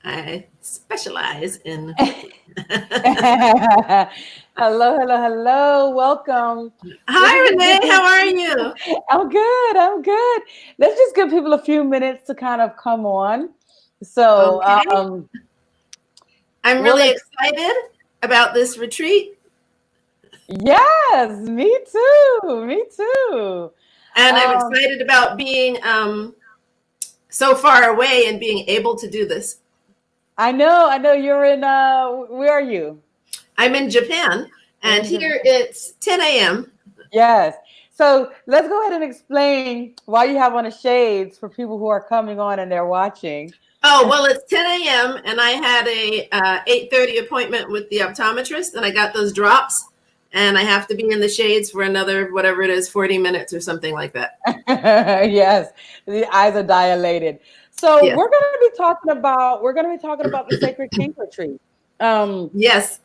I specialize in. Hello. Welcome. Hi, Renee. How are you? I'm good. Let's just give people a few minutes to kind of come on. So, Okay. I'm we'll really let, excited about this retreat, yes, me too. and I'm Um, excited about being so far away and being able to do this. I know you're in, where are you? I'm in Japan, You're and in Japan. here it's 10 a.m. Yes. So let's go ahead and explain why you have on the shades for people who are coming on and they're watching. Oh, well, it's 10 a.m. and I had a 8:30 appointment with the optometrist, and I got those drops, and I have to be in the shades for another, whatever it is, 40 minutes or something like that. Yes, the eyes are dilated. So Yes. we're gonna be talking about the Sacred Kink Retreat. Um, Yes.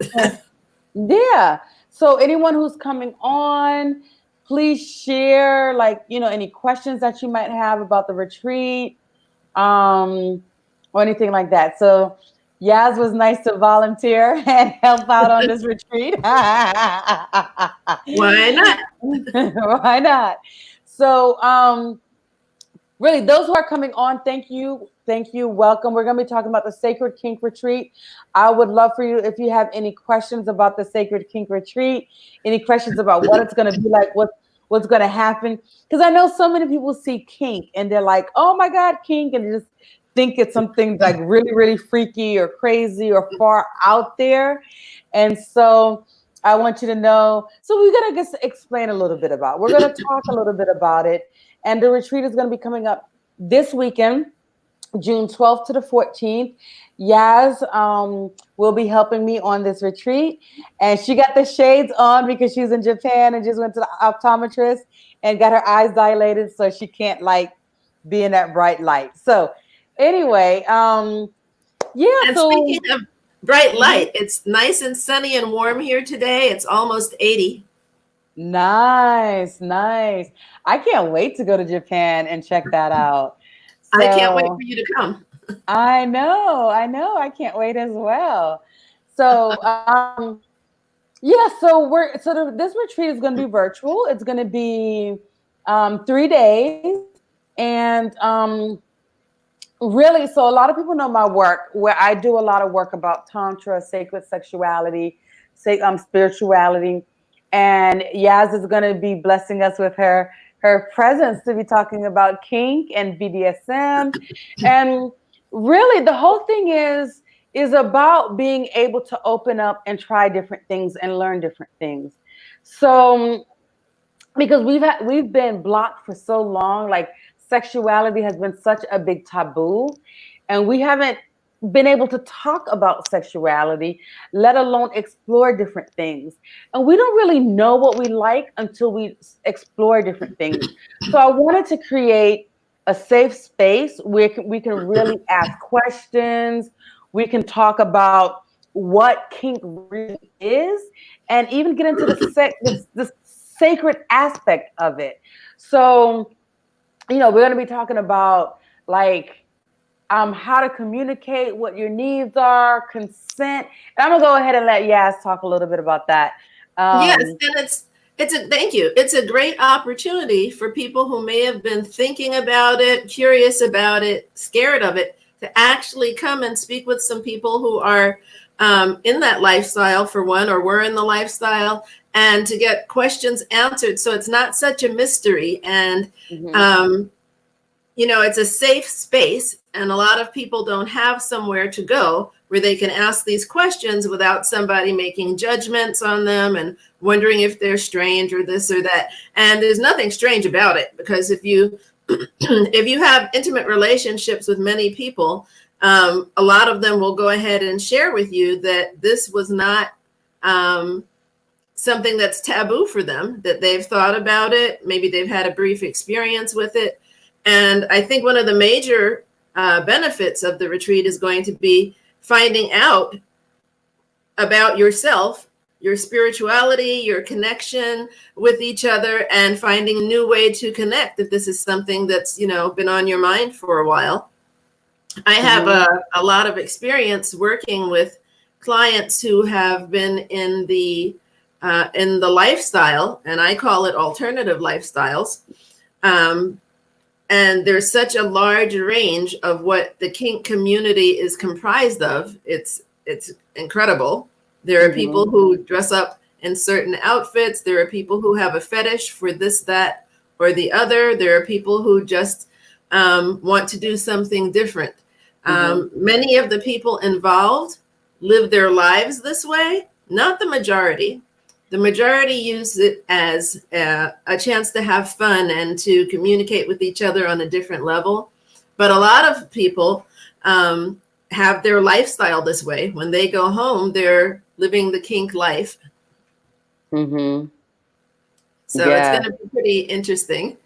yeah. So anyone who's coming on, please share any questions that you might have about the retreat, um, or anything like that. So Yaz was nice to volunteer and help out on this retreat. Why not? Why not? So really, those who are coming on, thank you, welcome. We're going to be talking about the Sacred Kink Retreat. I would love for you, if you have any questions about the Sacred Kink Retreat, any questions about what it's going to be like, what's going to happen, because I know so many people see kink and they're like, oh my God, kink, and they just think it's something like really, really freaky or crazy or far out there. And so I want you to know. So we're going to just explain a little bit about. We're going to talk a little bit about it, and the retreat is going to be coming up this weekend, June 12th to the 14th. Yaz will be helping me on this retreat. And she got the shades on because she's in Japan and just went to the optometrist and got her eyes dilated, so she can't be in that bright light. So anyway, yeah, And so speaking of bright light, it's nice and sunny and warm here today. It's almost 80. nice. I can't wait to go to Japan and check that out. I can't wait for So you to come. I can't wait as well. So, yeah, this retreat is going to be virtual. It's going to be 3 days, and really, so a lot of people know my work, where I do a lot of work about tantra, sacred sexuality, spirituality, and Yaz is going to be blessing us with her presence to be talking about kink and BDSM, and really the whole thing is about being able to open up and try different things and learn different things. So because we've been blocked for so long, like sexuality has been such a big taboo, and we haven't been able to talk about sexuality, let alone explore different things. And we don't really know what we like until we explore different things. So I wanted to create a safe space where we can really ask questions, we can talk about what kink really is, and even get into the sacred aspect of it. So, we're going to be talking about how to communicate, what your needs are, consent. And I'm going to go ahead and let Yaz talk a little bit about that. Yes, and it's a thank you. It's a great opportunity for people who may have been thinking about it, curious about it, scared of it, to actually come and speak with some people who are in that lifestyle, for one, or were in the lifestyle, and to get questions answered. So it's not such a mystery. And it's a safe space, and a lot of people don't have somewhere to go where they can ask these questions without somebody making judgments on them and wondering if they're strange or this or that. And there's nothing strange about it, because if you if you have intimate relationships with many people, a lot of them will go ahead and share with you that this was not something that's taboo for them, that they've thought about it. Maybe they've had a brief experience with it. And I think one of the major benefits of the retreat is going to be finding out about yourself, your spirituality, your connection with each other, and finding a new way to connect if this is something that's, been on your mind for a while. I have a lot of experience working with clients who have been in the lifestyle, and I call it alternative lifestyles. And there's such a large range of what the kink community is comprised of. It's incredible. There are people who dress up in certain outfits. There are people who have a fetish for this, that, or the other. There are people who just want to do something different. Many of the people involved live their lives this way, not the majority. The majority use it as a chance to have fun and to communicate with each other on a different level. But a lot of people have their lifestyle this way. When they go home, they're living the kink life. So it's going to be pretty interesting.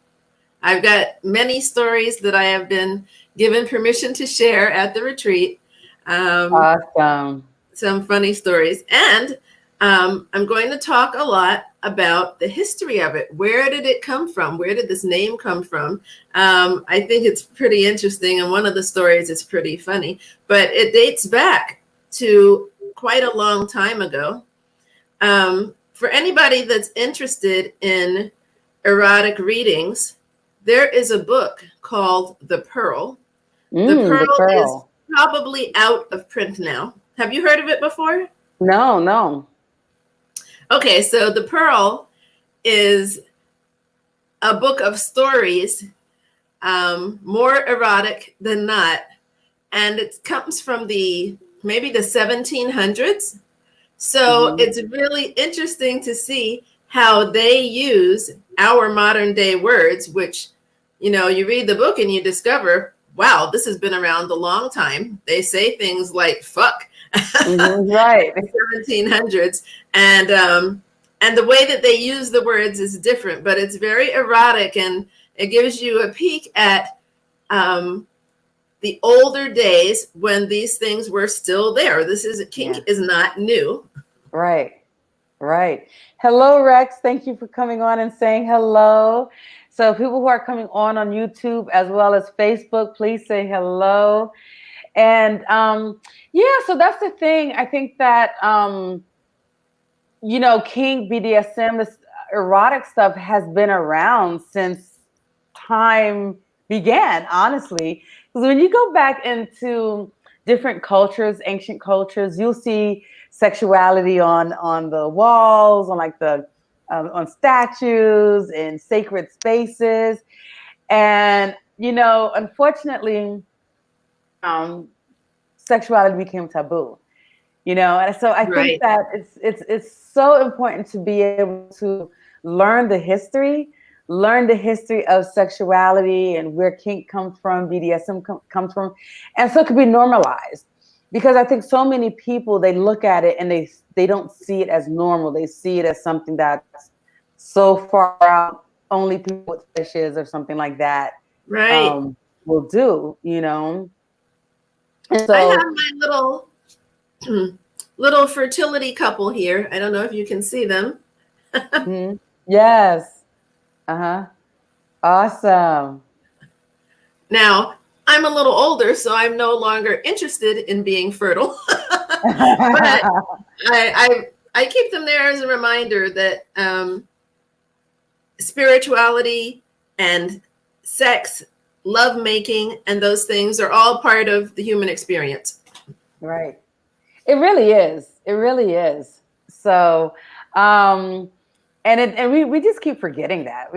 I've got many stories that I have been given permission to share at the retreat. Awesome. Some funny stories. And I'm going to talk a lot about the history of it. Where did it come from? Where did this name come from? I think it's pretty interesting. And one of the stories is pretty funny, but it dates back to quite a long time ago. For anybody that's interested in erotic readings, there is a book called The Pearl. The Pearl is probably out of print now. Have you heard of it before? No. Okay, so The Pearl is a book of stories, more erotic than not, and it comes from maybe the 1700s. So it's really interesting to see how they use our modern day words, which, you read the book and you discover, wow, this has been around a long time. They say things like fuck. Right. In the 1700s, and the way that they use the words is different, but it's very erotic, and it gives you a peek at the older days when these things were still there. Kink is not new. Right. Hello, Rex. Thank you for coming on and saying hello. So people who are coming on YouTube as well as Facebook, please say hello. And so that's the thing. I think that kink, BDSM, this erotic stuff has been around since time began, honestly. Because when you go back into different cultures, ancient cultures, you'll see sexuality on the walls, on like on statues, in sacred spaces. And unfortunately, sexuality became taboo, and so I think that it's so important to be able to learn the history of sexuality and where kink comes from, BDSM comes from, and so it could be normalized. Because I think so many people, they look at it and they don't see it as normal. They see it as something that's so far out, only people with fetishes or something like that will do, And so I have my little fertility couple here. I don't know if you can see them. Yes. Awesome. Now, I'm a little older, so I'm no longer interested in being fertile. But I keep them there as a reminder that spirituality and sex, lovemaking, and those things are all part of the human experience. Right. It really is. So, and we just keep forgetting that.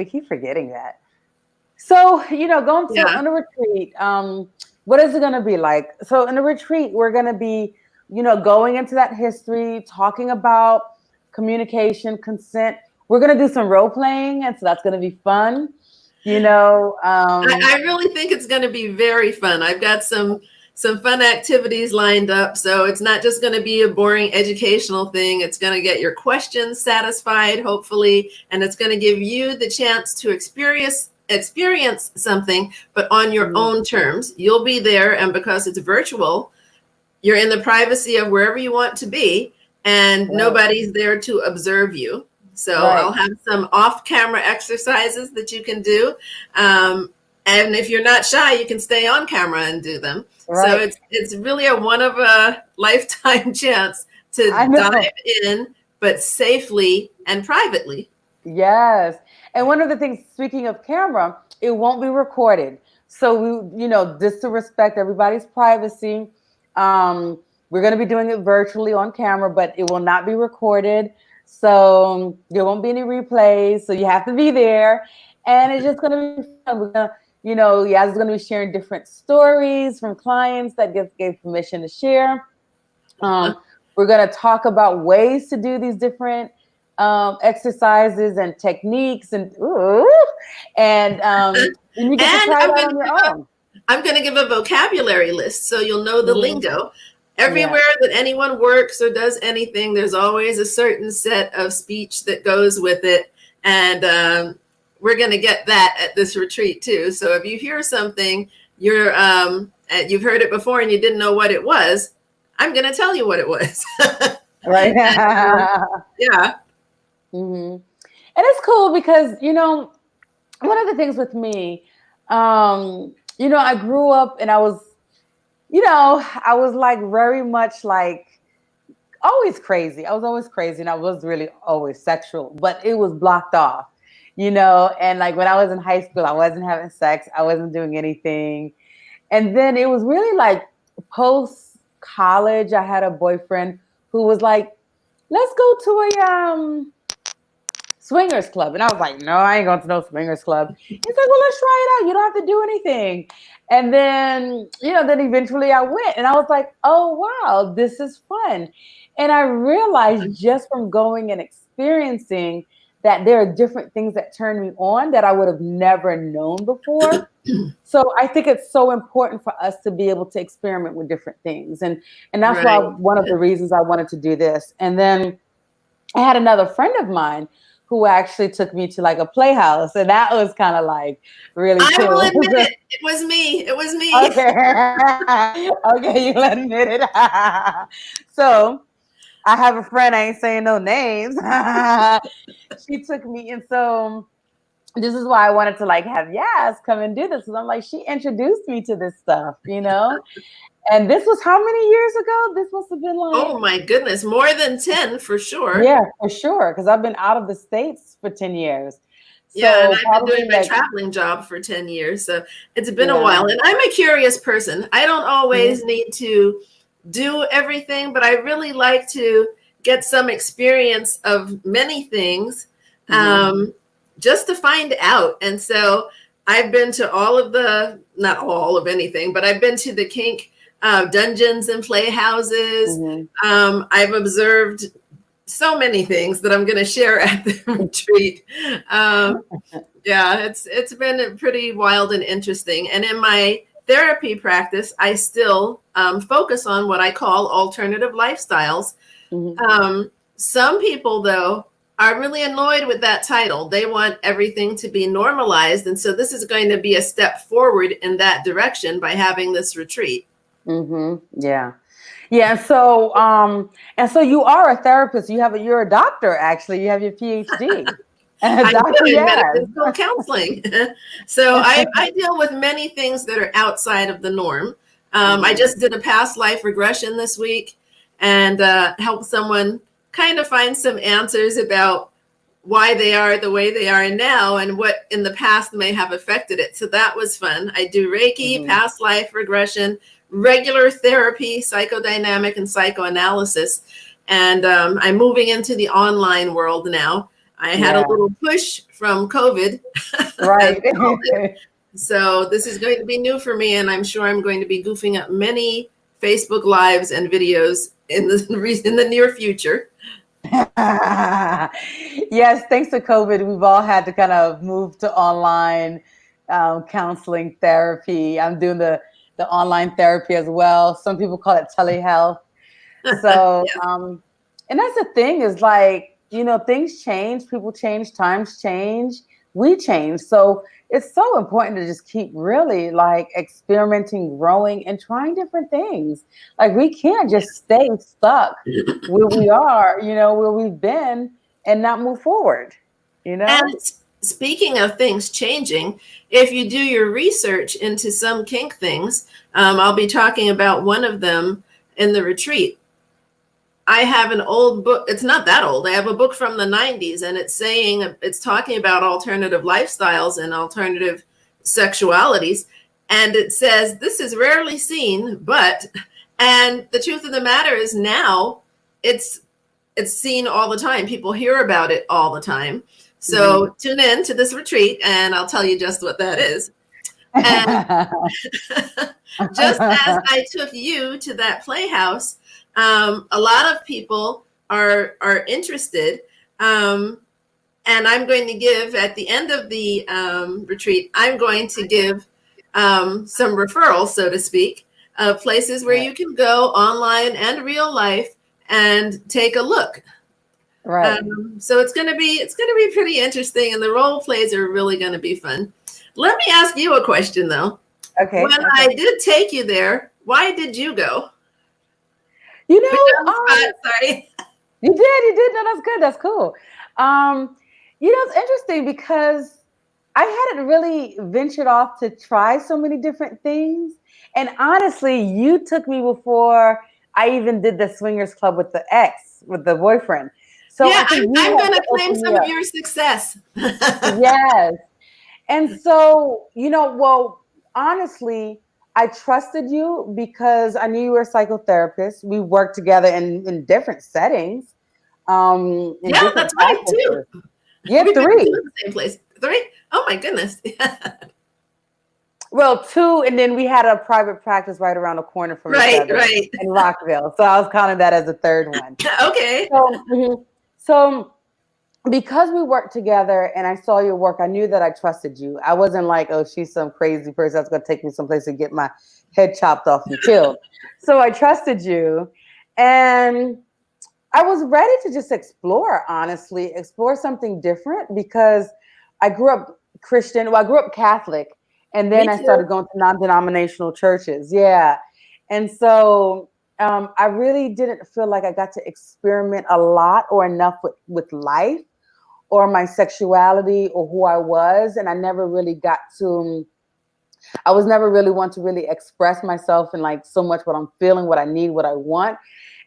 So, going to on a retreat, what is it going to be like? So in a retreat, we're going to be, going into that history, talking about communication, consent. We're going to do some role playing, and so that's going to be fun. I really think it's going to be very fun. I've got some fun activities lined up. So it's not just going to be a boring educational thing. It's going to get your questions satisfied, hopefully, and it's going to give you the chance to experience something, but on your own terms. You'll be there, and because it's virtual, you're in the privacy of wherever you want to be, and nobody's there to observe you. So I'll have some off-camera exercises that you can do. And And if you're not shy, you can stay on camera and do them. Right. So it's really a one of a lifetime chance to dive in, but safely and privately. Yes. And one of the things, speaking of camera, it won't be recorded. So we, just to respect everybody's privacy, we're going to be doing it virtually on camera, but it will not be recorded. So there won't be any replays. So you have to be there. And it's just going to be fun. We're going to, Yaz is going to be sharing different stories from clients that gave permission to share. We're going to talk about ways to do these different exercises and techniques, and you get to try it out on your own. I'm going to give a vocabulary list so you'll know the lingo. Everywhere that anyone works or does anything, there's always a certain set of speech that goes with it. And we're going to get that at this retreat too. So if you hear something, you've heard it before and you didn't know what it was, I'm going to tell you what it was. Right. Yeah. Mm-hmm. And it's cool because, one of the things with me, I grew up and I was like very much like always crazy. I was always crazy and I was really always sexual, but it was blocked off, and like when I was in high school, I wasn't having sex. I wasn't doing anything. And then it was really like post college, I had a boyfriend who was like, let's go to a swingers club. And I was like, no, I ain't going to no swingers club. He's like, well, let's try it out. You don't have to do anything. And then, then eventually I went and I was like, oh, wow, this is fun. And I realized just from going and experiencing that there are different things that turn me on that I would have never known before. So I think it's so important for us to be able to experiment with different things. And that's why one of the reasons I wanted to do this. And then I had another friend of mine who actually took me to like a playhouse. And that was kind of like really cool. I will admit it. It was me. It was me. Okay, you'll admit it. So I have a friend, I ain't saying no names. She took me. And so this is why I wanted to like have Yaz come and do this. Because I'm like, she introduced me to this stuff, And this was how many years ago? This must have been like... Oh my goodness, more than 10 for sure. Yeah, for sure. Because I've been out of the States for 10 years. Yeah, and I've been doing my traveling job for 10 years. So it's been a while. And I'm a curious person. I don't always need to do everything, but I really like to get some experience of many things just to find out. And so I've been to not all of anything, but I've been to the kink dungeons and playhouses. I've observed so many things that I'm going to share at the retreat. It's been pretty wild and interesting. And in my therapy practice, I still focus on what I call alternative lifestyles. Some people, though, are really annoyed with that title. They want everything to be normalized. And so this is going to be a step forward in that direction by having this retreat. Yeah. So, you are a therapist. You're a doctor, actually. You have your PhD. I do in medical counseling. So I deal with many things that are outside of the norm. I just did a past life regression this week and helped someone kind of find some answers about why they are the way they are now and what in the past may have affected it. So that was fun. I do Reiki, past life regression, regular therapy, psychodynamic and psychoanalysis. And I'm moving into the online world now. I had a little push from COVID. Right. So this is going to be new for me. And I'm sure I'm going to be goofing up many Facebook Lives and videos in the near future. Yes, thanks to COVID, we've all had to kind of move to online counseling therapy. I'm doing the online therapy as well. Some people call it telehealth. So, and that's the thing is like, things change, people change, times change, we change. So it's so important to just keep really like experimenting, growing, and trying different things. Like we can't just stay stuck where we are, where we've been and not move forward, And speaking of things changing, if you do your research into some kink things, I'll be talking about one of them in the retreat. I have an old book. It's not that old. I have a book from the 90s, and it's talking about alternative lifestyles and alternative sexualities. And it says, this is rarely seen, and the truth of the matter is now it's seen all the time. People hear about it all the time. So tune in to this retreat and I'll tell you just what that is. And just as I took you to that playhouse, a lot of people are interested. And I'm going to give, at the end of the retreat, I'm going to give some referrals, so to speak, of places where you can go online and real life and take a look. Right. So it's going to be pretty interesting, and the role plays are really going to be fun. Let me ask you a question, though. Okay. When I did take you there, why did you go? You know, sorry. You did. No, that's good. That's cool. You know, it's interesting because I hadn't really ventured off to try so many different things. And honestly, you took me before I even did the swingers club with the boyfriend. So yeah, I'm going to claim some of up. your success. Yes. And so, you know, well, honestly, I trusted you because I knew you were a psychotherapist. We worked together in different settings. Yeah, that's right, too. Yeah, We've 3. been to the same place. 3? Oh, my goodness. Well, 2, and then we had a private practice right around the corner from each other in Rockville. So I was counting that as a 3rd one. Okay. So because we worked together and I saw your work, I knew that I trusted you. I wasn't like, oh, she's some crazy person that's going to take me someplace and get my head chopped off and killed. So I trusted you. And I was ready to just explore something different because I grew up Christian. Well, I grew up Catholic. And then I started going to non-denominational churches. Yeah. And so I really didn't feel like I got to experiment a lot or enough with life or my sexuality or who I was. And I never really I was never really one to really express myself and like so much what I'm feeling, what I need, what I want.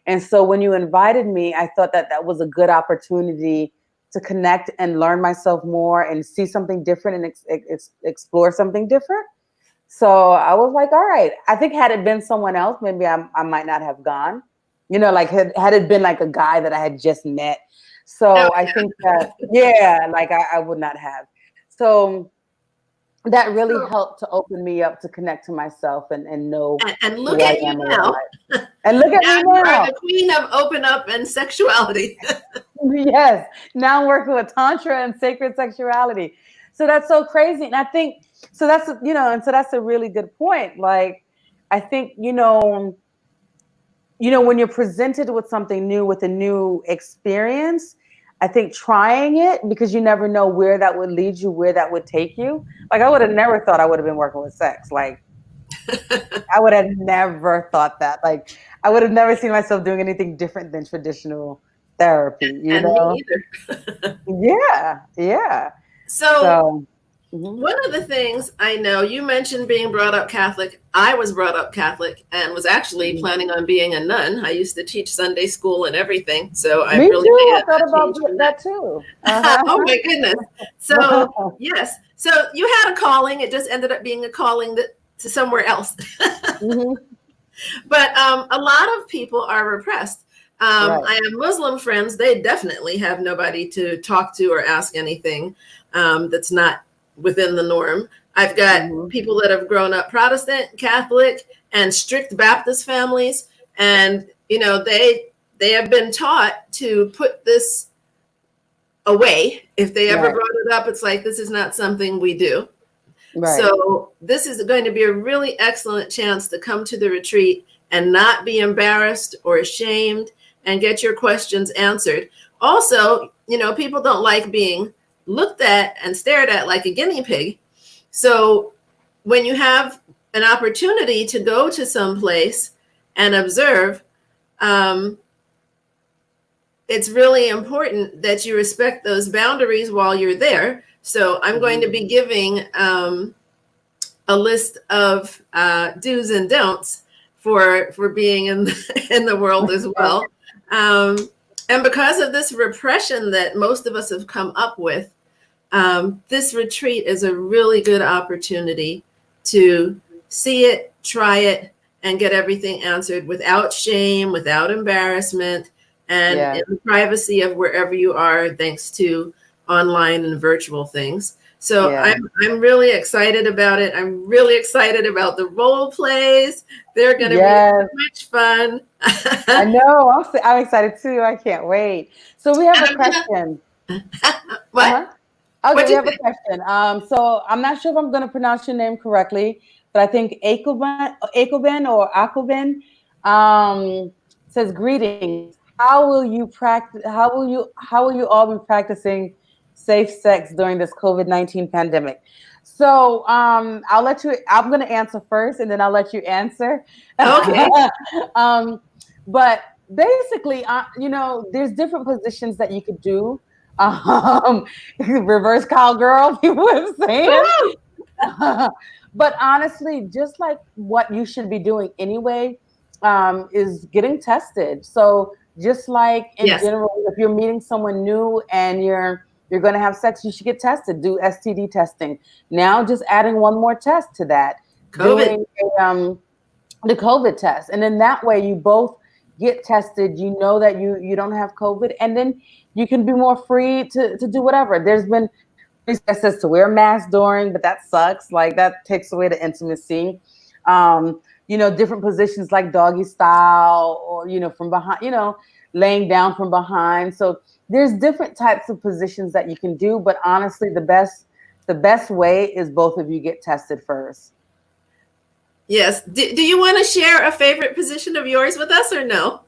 And so when you invited me, I thought that was a good opportunity to connect and learn myself more and see something different and explore something different. So I was like, all right. I think had it been someone else, maybe I might not have gone. You know, like had it been like a guy that I had just met. So I think that, like I would not have. So that really helped to open me up to connect to myself and know. And look at you now. And look at me now. You are the queen of open up and sexuality. Yes. Now I'm working with Tantra and sacred sexuality. So that's so crazy. And I think, so that's, you know, and so that's a really good point. Like, I think, you know, when you're presented with something new, with a new experience, I think trying it, because you never know where that would lead you, where that would take you. Like, I would have never thought I would have been working with sex. Like, I would have never thought that. Like, I would have never seen myself doing anything different than traditional therapy, you know? Me either. Yeah. So one of the things I know, you mentioned being brought up Catholic. I was brought up Catholic and was actually planning on being a nun. I used to teach Sunday school and everything. So I really I thought about that too. Oh my goodness. So yes. So you had a calling. It just ended up being a calling to somewhere else. But a lot of people are repressed. I have Muslim friends. They definitely have nobody to talk to or ask anything that's not within the norm. I've got people that have grown up Protestant, Catholic, and strict Baptist families. And, you know, they have been taught to put this away. If they ever brought it up, it's like, this is not something we do. So this is going to be a really excellent chance to come to the retreat and not be embarrassed or ashamed and get your questions answered. Also, you know, people don't like being looked at and stared at like a guinea pig. So when you have an opportunity to go to some place and observe, it's really important that you respect those boundaries while you're there, So I'm going to be giving a list of do's and don'ts for being in the world as well. And because of this repression that most of us have come up with, this retreat is a really good opportunity to see it, try it, and get everything answered without shame, without embarrassment, and in the privacy of wherever you are, thanks to online and virtual things. So I'm really excited about it. I'm really excited about the role plays. They're going to be so much fun. I know. I'm excited too. I can't wait. So we have a question. What? Okay, we have a question. So I'm not sure if I'm going to pronounce your name correctly, but I think Akoben or Akoben says, greetings. How will you practice? How will you all be practicing safe sex during this COVID-19 pandemic? So I'll let you. I'm going to answer first, and then I'll let you answer. Okay. But basically, there's different positions that you could do. Reverse cowgirl, people are saying. But honestly, just like what you should be doing anyway, is getting tested. So just like in general, if you're meeting someone new and you're going to have sex, you should get tested. Do STD testing. Now, just adding one more test to that, doing the COVID test, and then that way you both get tested. You know that you don't have COVID, and then you can be more free to do whatever. There's been that says to wear a mask during, but that sucks. Like that takes away the intimacy. Different positions like doggy style or, from behind, laying down from behind. So there's different types of positions that you can do. But honestly, the best way is both of you get tested first. Yes. Do you want to share a favorite position of yours with us or no?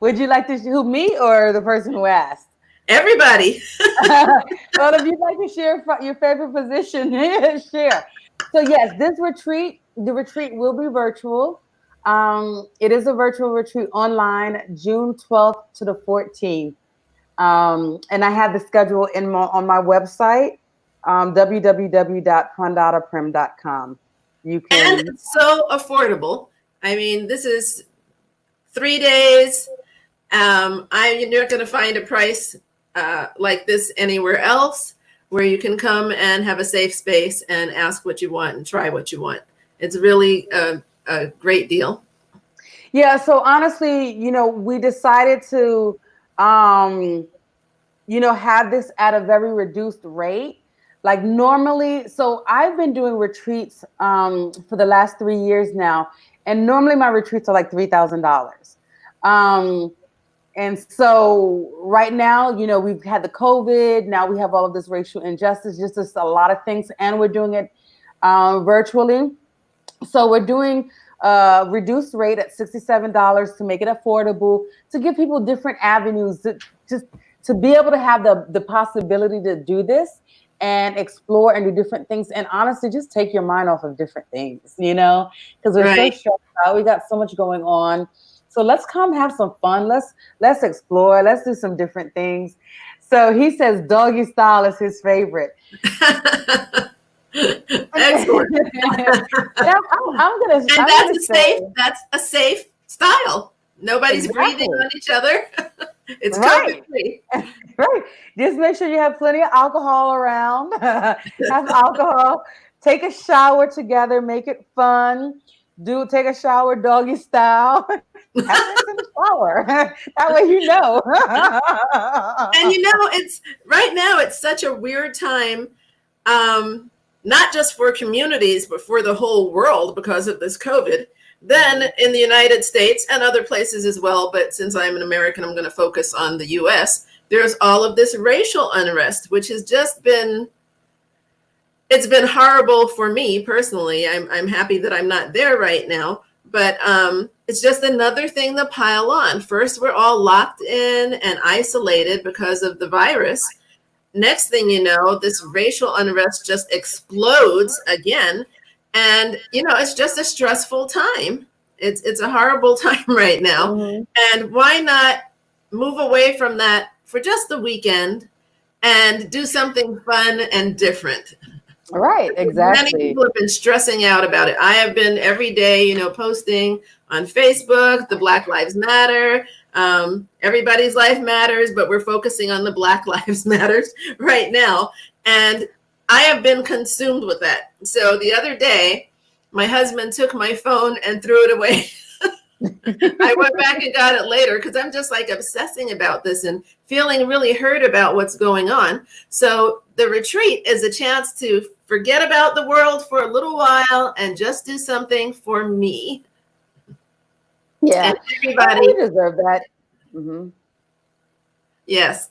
Would you like to who, me or the person who asked? Everybody. Well, if you'd like to share your favorite position, share. So yes, the retreat will be virtual. It is a virtual retreat online, June 12th to the 14th. And I have the schedule on my website, www.pandadaprim.com. You can. And it's so affordable. I mean, this is 3 days. You're not going to find a price like this anywhere else, where you can come and have a safe space and ask what you want and try what you want. It's really a great deal. Yeah. So honestly, we decided to, have this at a very reduced rate. Like normally, so I've been doing retreats for the last 3 years now, and normally my retreats are like $3,000. And so right now, we've had the COVID. Now we have all of this racial injustice, just a lot of things, and we're doing it virtually. So we're doing a reduced rate at $67 to make it affordable, to give people different avenues to be able to have the possibility to do this and explore and do different things, and honestly, just take your mind off of different things, because we're so stressed out. We got so much going on. So let's come have some fun. Let's explore. Let's do some different things. So he says doggy style is his favorite. Excellent. That's a safe style. Nobody's breathing on each other. It's COVID-free. Right. Just make sure you have plenty of alcohol around. Have alcohol. Take a shower together. Make it fun. Take a shower doggy style. Have this in the shower. That way you know. And it's right now, it's such a weird time, not just for communities, but for the whole world because of this COVID. Then in the United States and other places as well, but since I'm an American, I'm going to focus on the US. There's all of this racial unrest, which has just been horrible for me personally. I'm happy that I'm not there right now, but it's just another thing to pile on. First, we're all locked in and isolated because of the virus. Next thing you know, this racial unrest just explodes again. And, it's just a stressful time. It's a horrible time right now. Mm-hmm. And why not move away from that for just the weekend and do something fun and different. Right, Many exactly. people have been stressing out about it. I have been every day, posting on Facebook, the Black Lives Matter. Everybody's life matters, but we're focusing on the Black Lives Matters right now. And I have been consumed with that. So the other day, my husband took my phone and threw it away. I went back and got it later because I'm just like obsessing about this and feeling really hurt about what's going on. So the retreat is a chance to forget about the world for a little while and just do something for me. Yeah. And everybody we deserve that. Mm-hmm. Yes.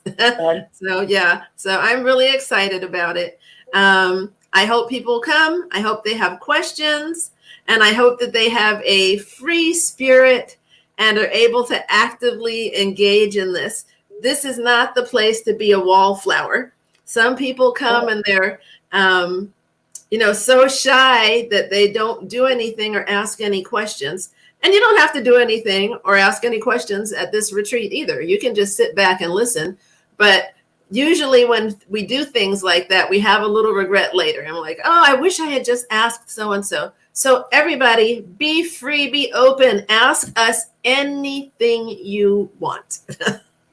So I'm really excited about it. I hope people come. I hope they have questions. And I hope that they have a free spirit and are able to actively engage in this. This is not the place to be a wallflower. Some people come and they're, so shy that they don't do anything or ask any questions. And you don't have to do anything or ask any questions at this retreat either. You can just sit back and listen. But usually when we do things like that, we have a little regret later. And we're like, oh, I wish I had just asked so-and-so. So everybody, be free, be open. Ask us anything you want.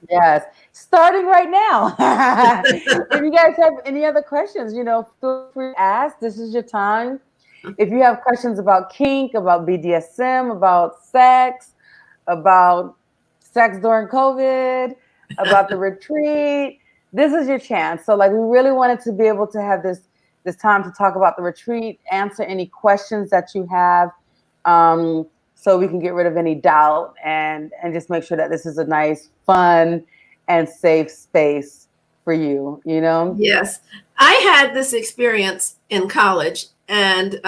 Yes. Starting right now. If you guys have any other questions, feel free to ask. This is your time. If you have questions about kink, about BDSM, about sex during COVID, about the retreat, this is your chance. So we really wanted to be able to have this time to talk about the retreat, answer any questions that you have, so we can get rid of any doubt and just make sure that this is a nice, fun, and safe space for you, Yes. I had this experience in college, and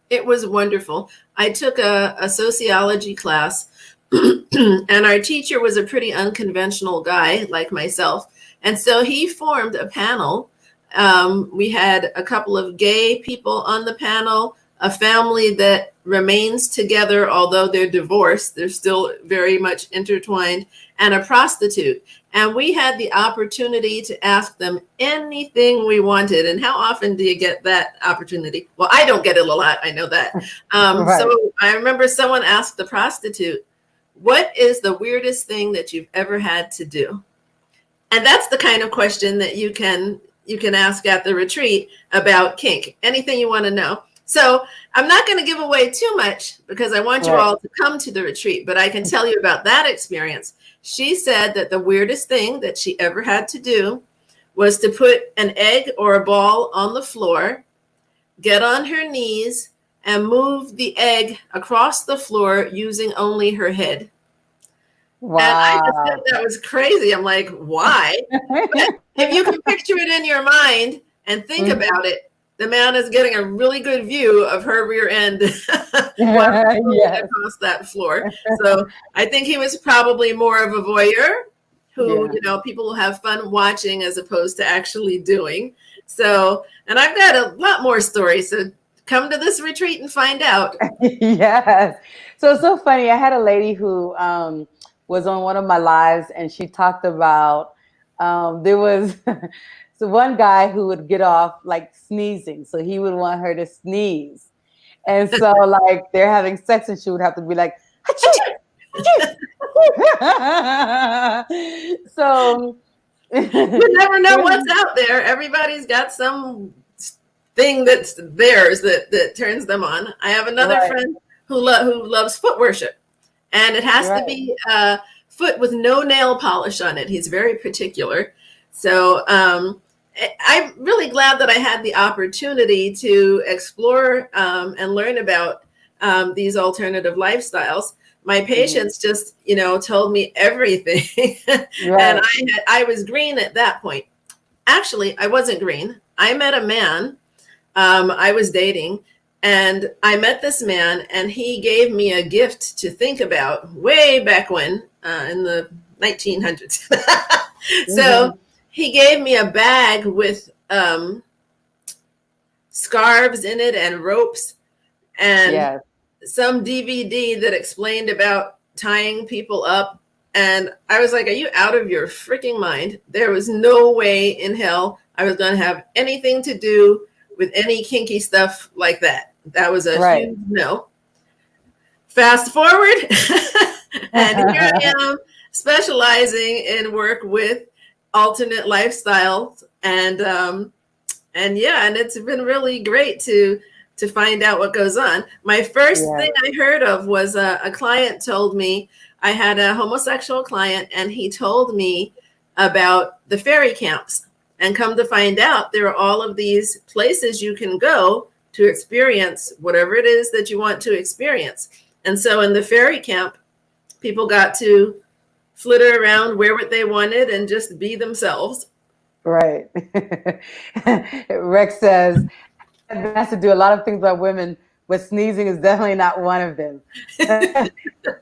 it was wonderful. I took a sociology class, and our teacher was a pretty unconventional guy like myself. And so he formed a panel. We had a couple of gay people on the panel, a family that remains together, although they're divorced, they're still very much intertwined, and a prostitute. And we had the opportunity to ask them anything we wanted. And how often do you get that opportunity? Well, I don't get it a lot. I know that. Right. So I remember someone asked the prostitute, what is the weirdest thing that you've ever had to do? And that's the kind of question that you can ask at the retreat about kink. Anything you want to know. So I'm not going to give away too much because I want you all to come to the retreat, but I can tell you about that experience. She said that the weirdest thing that she ever had to do was to put an egg or a ball on the floor, get on her knees, and move the egg across the floor using only her head. Wow. And I just said that was crazy. I'm like, why? But if you can picture it in your mind and think about it, the man is getting a really good view of her rear end across that floor. So I think he was probably more of a voyeur who, people will have fun watching as opposed to actually doing. So, and I've got a lot more stories. So come to this retreat and find out. Yes. So it's so funny. I had a lady who was on one of my lives, and she talked about there was so one guy who would get off sneezing. So he would want her to sneeze. And so they're having sex and she would have to be like, so you never know what's out there. Everybody's got some thing that's theirs that turns them on. I have another friend who loves foot worship, and it has to be foot with no nail polish on it. He's very particular. So I'm really glad that I had the opportunity to explore and learn about these alternative lifestyles. My patients just, told me everything. And I was green at that point. Actually, I wasn't green. I met a man I was dating, and I met this man, and he gave me a gift to think about way back when, in the 1900s. So he gave me a bag with scarves in it and ropes and some DVD that explained about tying people up And I was like, are you out of your freaking mind? There was no way in hell I was going to have anything to do with any kinky stuff like that. That was a huge no. Fast forward, and here I am specializing in work with alternate lifestyles, and it's been really great to find out what goes on. My first thing I heard of was a client told me, I had a homosexual client, and he told me about the fairy camps, and come to find out there are all of these places you can go to experience whatever it is that you want to experience. And so in the fairy camp, people got to flitter around, wear what they wanted, and just be themselves. Right. Rex says, it has to do a lot of things about women, but sneezing is definitely not one of them.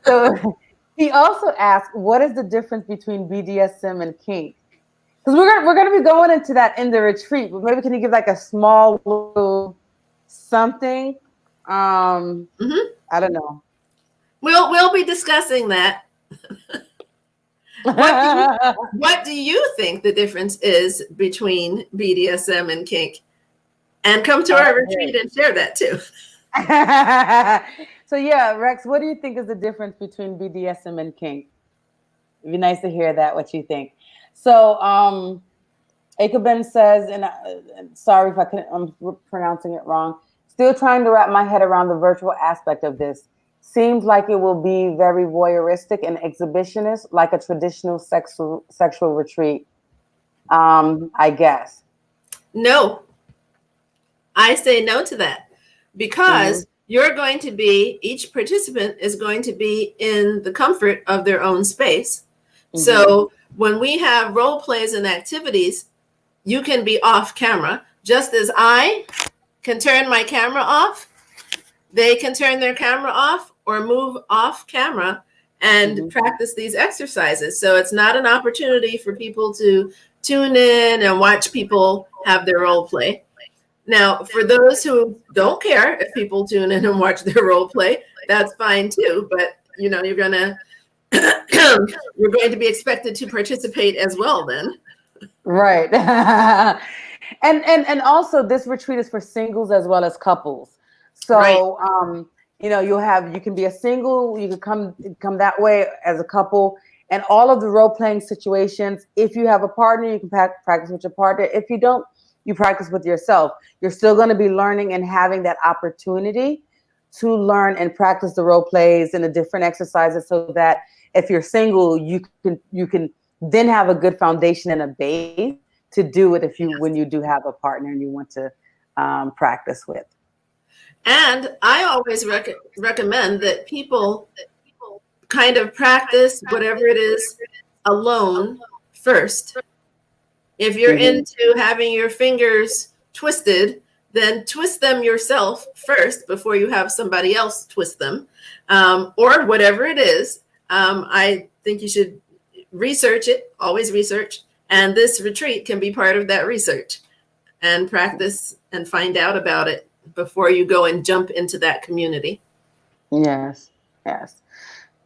So he also asked, what is the difference between BDSM and kink? Because we're gonna be going into that in the retreat, but maybe can you give like a small little something? I don't know. We'll be discussing that. What do you think the difference is between BDSM and kink? And come to our retreat and share that too. So yeah, Rex, what do you think is the difference between BDSM and kink? It'd be nice to hear that, what you think. So Akaben says, and sorry if I'm pronouncing it wrong, still trying to wrap my head around the virtual aspect of this. Seems like it will be very voyeuristic and exhibitionist, like a traditional sexual retreat, I guess. No. I say no to that, because you're going to be, each participant is going to be in the comfort of their own space. So when we have role plays and activities, you can be off camera, just as I can turn my camera off. They can turn their camera off or move off camera and practice these exercises. So it's not an opportunity for people to tune in and watch people have their role play. Now, for those who don't care if people tune in and watch their role play, that's fine too. But you're going to be expected to participate as well then. Right. and also this retreat is for singles as well as couples. So you can be a single, you can come that way as a couple, and all of the role-playing situations. If you have a partner, you can practice with your partner. If you don't, you practice with yourself. You're still going to be learning and having that opportunity to learn and practice the role plays and the different exercises, so that if you're single, you can then have a good foundation and a base to do it when you do have a partner and you want to practice with. And I always recommend that people kind of practice whatever it is alone first. If you're into having your fingers twisted, then twist them yourself first before you have somebody else twist them, or whatever it is. I think you should research it, always research. And this retreat can be part of that research, and practice and find out about it before you go and jump into that community. Yes.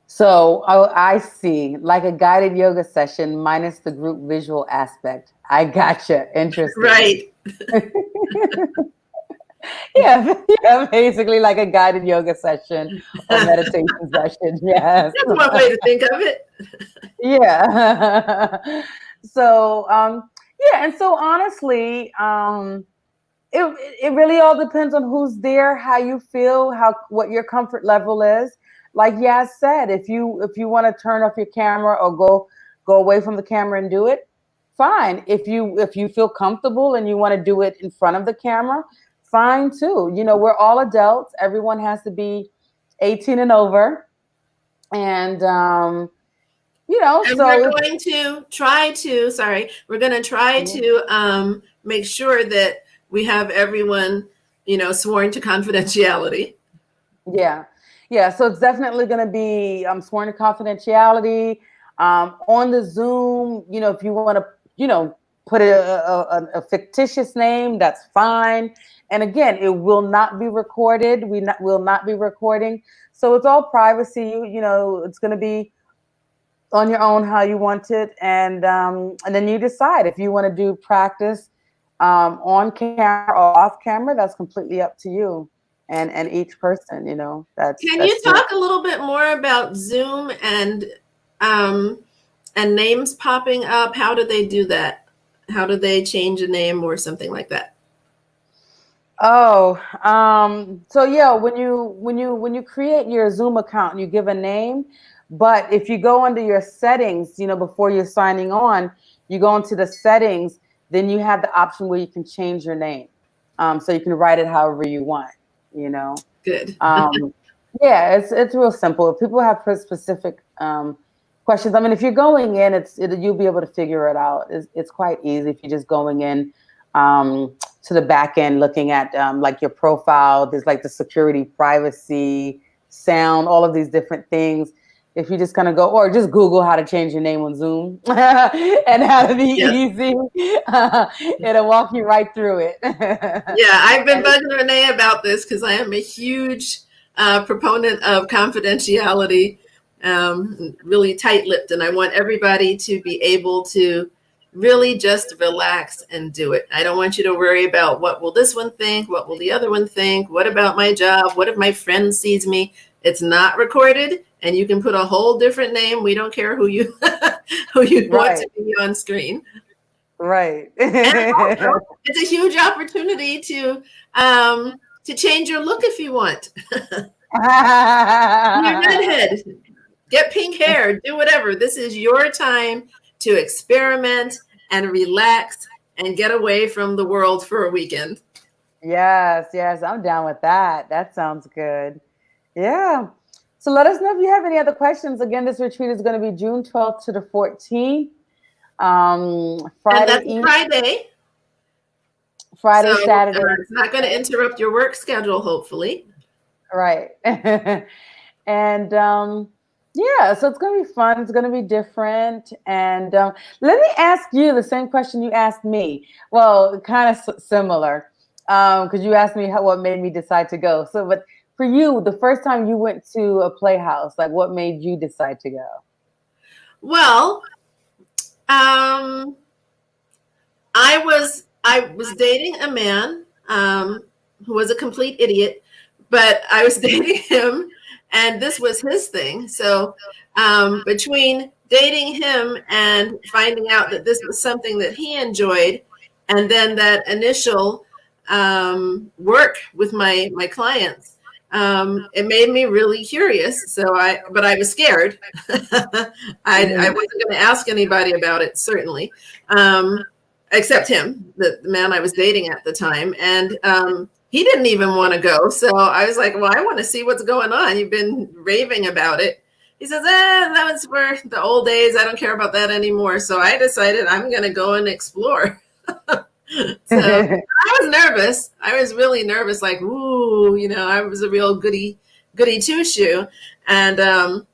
So I see, like a guided yoga session minus the group visual aspect. I gotcha. Interesting. Right. yeah, basically like a guided yoga session or meditation session. Yes. That's one way to think of it. Yeah. So, and so honestly, it really all depends on who's there, how you feel, what your comfort level is. Like Yaz said, if you want to turn off your camera or go away from the camera and do it, fine. If you feel comfortable and you want to do it in front of the camera, fine too. We're all adults. Everyone has to be 18 and over. And and we're going to try to make sure that we have everyone, sworn to confidentiality. Yeah. So it's definitely going to be sworn to confidentiality. On the Zoom, if you want to, put a fictitious name, that's fine. And again, it will not be recorded. Will not be recording. So it's all privacy. It's going to be on your own how you want it, and then you decide if you want to do practice on camera or off camera. That's completely up to you and each person. You know, Can you that's your. talk a little bit more about Zoom um, and names popping up? How do they do that? How do they change a name or something like that? Oh, so yeah, when you create your Zoom account, you give a name, but if you go under your settings, before you're signing on, you go into the settings, then you have the option where you can change your name. So you can write it however you want, you know. Good. Um, yeah, it's real simple. If people have specific questions, I mean, if you're going in, you'll be able to figure it out. It's quite easy if you're just going in to the back end, looking at like your profile. There's like the security, privacy, sound, all of these different things. If you just kind of go, or just Google how to change your name on Zoom and how to be Yes. easy, it'll walk you right through it. Yeah, I've been bugging Renee about this because I am a huge proponent of confidentiality, really tight-lipped, and I want everybody to be able to really just relax and do it. I don't want you to worry about what will this one think, what will the other one think, what about my job, what if my friend sees me. It's not recorded, and you can put a whole different name. We don't care who you who you want to be on screen. Right. And also, it's a huge opportunity to change your look if you want. Be a redhead, get pink hair, do whatever. This is your time to experiment and relax and get away from the world for a weekend. Yes, I'm down with that. That sounds good. Yeah. So let us know if you have any other questions. Again, this retreat is going to be June 12th to the 14th. And Friday that's a Friday. Friday, So Saturday. it's not going to interrupt your work schedule, hopefully. Right. And yeah, so it's going to be fun. It's going to be different. And let me ask you the same question you asked me. Well, kind of similar, because you asked me what made me decide to go. So, but for you, the first time you went to a playhouse, like what made you decide to go? Well, I was dating a man who was a complete idiot, but I was dating him, and this was his thing. So between dating him and finding out that this was something that he enjoyed, and then that initial work with my clients, it made me really curious. But I was scared. I wasn't going to ask anybody about it, certainly. Except him, the man I was dating at the time. And he didn't even want to go. So I was like, well, I want to see what's going on. You've been raving about it. He says, that was for the old days. I don't care about that anymore. So I decided I'm going to go and explore. So I was nervous. I was really nervous, like, ooh, I was a real goody two-shoe. And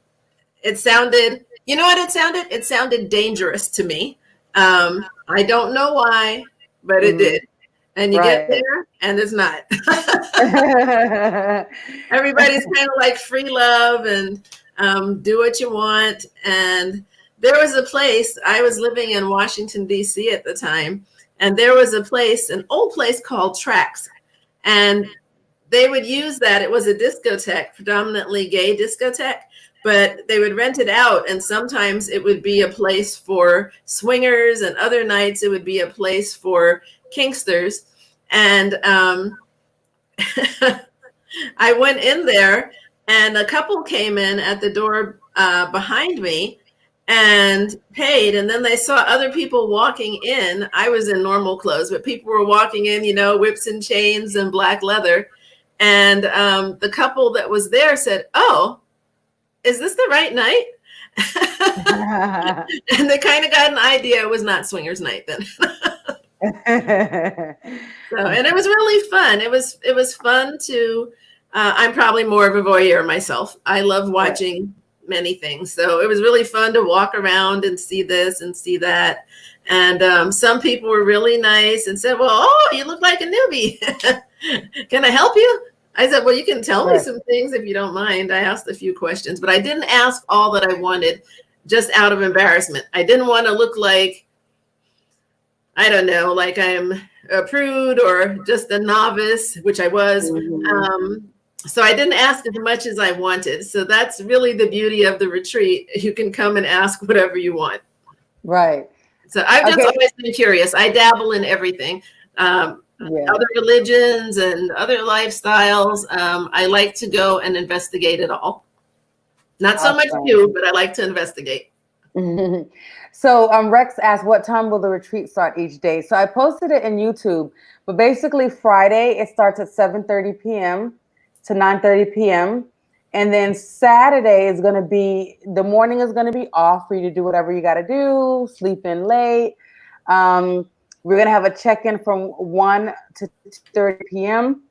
it sounded, you know what it sounded? It sounded dangerous to me. I don't know why, but it did. And you get there and it's not. Everybody's kind of like free love and do what you want. And there was a place, I was living in Washington, D.C. at the time, and there was a place, an old place called Tracks. And they would use that. It was a discotheque, predominantly gay discotheque, but they would rent it out. And sometimes it would be a place for swingers, and other nights it would be a place for kinksters. And I went in there, and a couple came in at the door behind me and paid. And then they saw other people walking in. I was in normal clothes, but people were walking in, whips and chains and black leather. And the couple that was there said, "Oh, is this the right night?" And they kind of got an idea it was not swingers night then. And it was really fun. It was fun to, I'm probably more of a voyeur myself. I love watching many things. So it was really fun to walk around and see this and see that. And some people were really nice and said, well, oh, you look like a newbie. Can I help you? I said, well, you can tell me some things if you don't mind. I asked a few questions, but I didn't ask all that I wanted just out of embarrassment. I didn't want to look like, I don't know, like I'm a prude or just a novice, which I was. So I didn't ask as much as I wanted. So that's really the beauty of the retreat. You can come and ask whatever you want. Right. So I've just always been curious. I dabble in everything. Other religions and other lifestyles. I like to go and investigate it all. Not so much you, but I like to investigate. So Rex asked, what time will the retreat start each day? So I posted it in YouTube, but basically Friday, it starts at 7:30 p.m. to 9:30 p.m. And then Saturday is going to be, the morning is going to be off for you to do whatever you got to do, sleep in late. We're going to have a check-in from 1 to 2:30 p.m.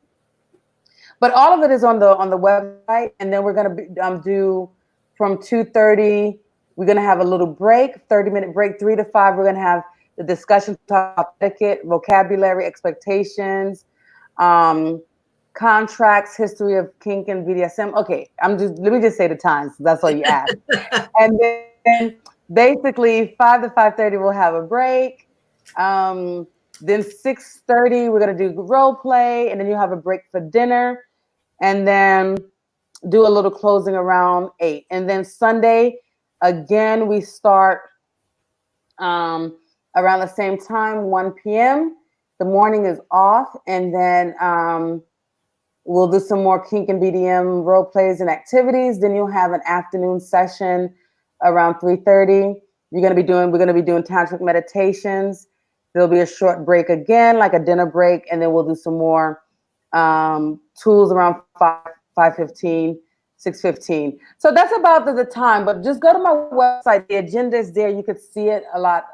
But all of it is on the website. And then we're going to do from 2:30, we're going to have a little break, 30-minute break, 3 to 5. We're going to have the discussion about etiquette, vocabulary, expectations, contracts, history of kink and BDSM. Okay, let me just say the times. That's all you asked. And then basically 5 to 5:30, we'll have a break. Then 6:30, we're going to do role play, and then you have a break for dinner, and then do a little closing around 8. And then Sunday, again, we start around the same time, 1 p.m. The morning is off, and then we'll do some more kink and BDM role plays and activities. Then you'll have an afternoon session around 3:30. We're going to be doing tantric meditations. There'll be a short break again, like a dinner break, and then we'll do some more tools around 5:15, 6:15. So that's about the time. But just go to my website. The agenda is there. You could see it a lot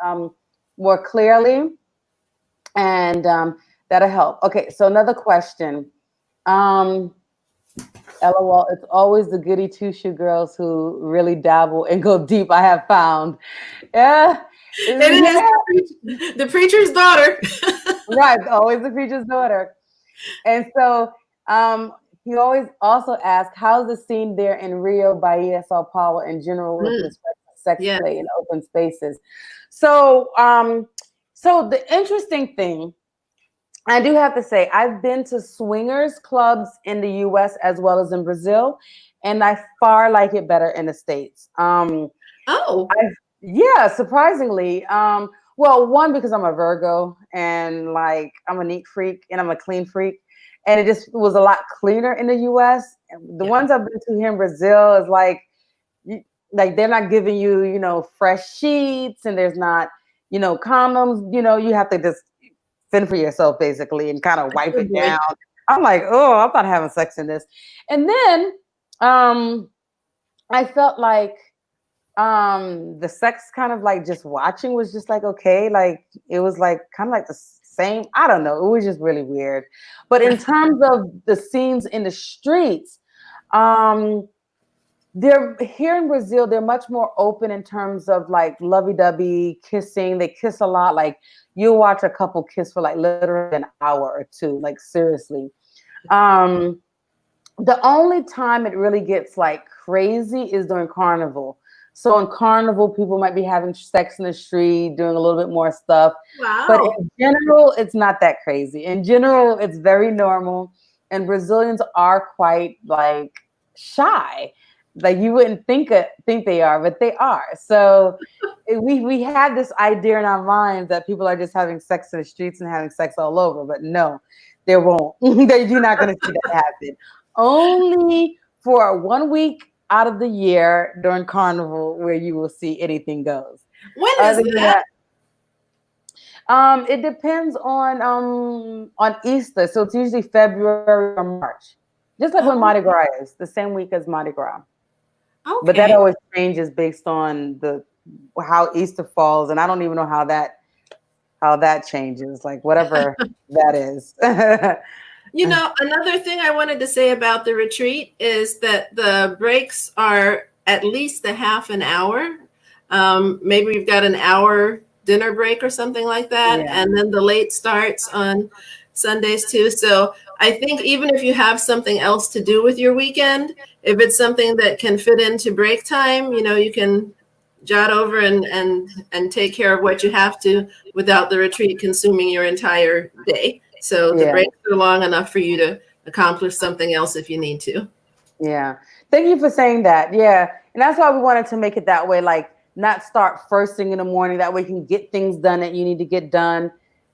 more clearly, and that'll help. Okay, so another question. LOL, it's always the goody two-shoe girls who really dabble and go deep, I have found. Yeah. It is the preacher's daughter. Right, always the preacher's daughter. And so he always also asks, how's the scene there in Rio, Bahia, Sao Paulo in general with respect to sex play in open spaces? So, so the interesting thing, I do have to say, I've been to swingers clubs in the US as well as in Brazil, and I far like it better in the States. Yeah, surprisingly. Well, one, because I'm a Virgo and like I'm a neat freak and I'm a clean freak. And it just was a lot cleaner in the US. The ones I've been to here in Brazil is like they're not giving you, fresh sheets, and there's not, condoms, you have to just fend for yourself basically and kind of wipe it down. I'm like, oh, I'm not having sex in this. And then I felt like the sex kind of like just watching was just like, okay, like it was like kind of like the same. I don't know. It was just really weird. But in terms of the scenes in the streets, they're here in Brazil, they're much more open in terms of like lovey-dovey kissing. They kiss a lot. Like you'll watch a couple kiss for like literally an hour or two, like seriously. The only time it really gets like crazy is during Carnival. So in Carnival, people might be having sex in the street, doing a little bit more stuff. Wow. But in general, it's not that crazy. In general, it's very normal. And Brazilians are quite like shy. Like you wouldn't think they are, but they are. So we had this idea in our minds that people are just having sex in the streets and having sex all over. But no, there won't. You're not going to see that happen. Only for 1 week out of the year during Carnival where you will see anything goes. When is that? It depends on Easter. So it's usually February or March. Just like when Mardi Gras is, the same week as Mardi Gras. Okay. But that always changes based on how Easter falls, and I don't even know how that changes, like whatever that is. Another thing I wanted to say about the retreat is that the breaks are at least a half an hour. Maybe we've got an hour dinner break or something like that. Yeah. And then the late starts on Sundays too. So I think even if you have something else to do with your weekend, if it's something that can fit into break time, you can jot over and take care of what you have to without the retreat consuming your entire day. So the Yeah. breaks are long enough for you to accomplish something else if you need to. Yeah. Thank you for saying that. Yeah. And that's why we wanted to make it that way, like not start first thing in the morning. That way you can get things done that you need to get done.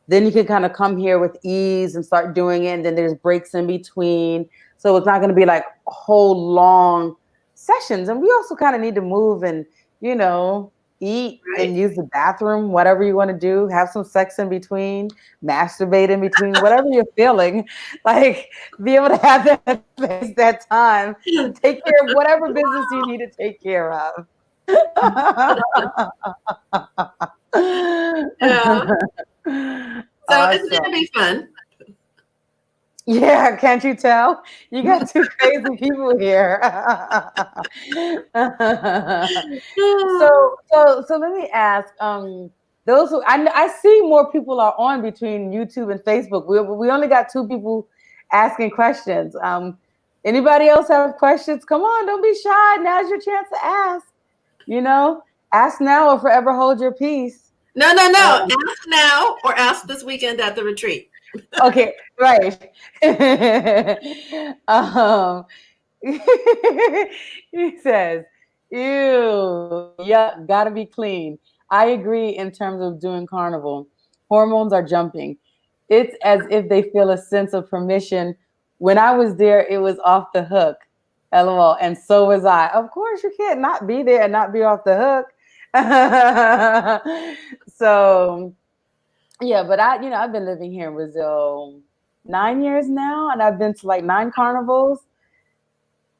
Then you can kind of come here with ease and start doing it. And then there's breaks in between. So it's not going to be like whole long sessions. And we also kind of need to move and, you know, eat Right. and use the bathroom, whatever you want to do, have some sex in between, masturbate in between, whatever you're feeling, like be able to have that space, that time to take care of whatever business you need to take care of. Yeah. So it's Awesome. going to be fun. Yeah, can't you tell? You got two crazy people here. So let me ask, those who I see more people are on between YouTube and Facebook. We only got two people asking questions. Anybody else have questions? Come on, don't be shy. Now's your chance to ask. You know, ask now or forever hold your peace. No. Ask now or ask this weekend at the retreat. Okay, right. He says, ew, yeah, gotta be clean. I agree in terms of doing carnival. Hormones are jumping. It's as if they feel a sense of permission. When I was there, it was off the hook. LOL. And so was I. Of course, you can't not be there and not be off the hook. So yeah, but I've been living here in Brazil 9 years now, and I've been to like 9 carnivals.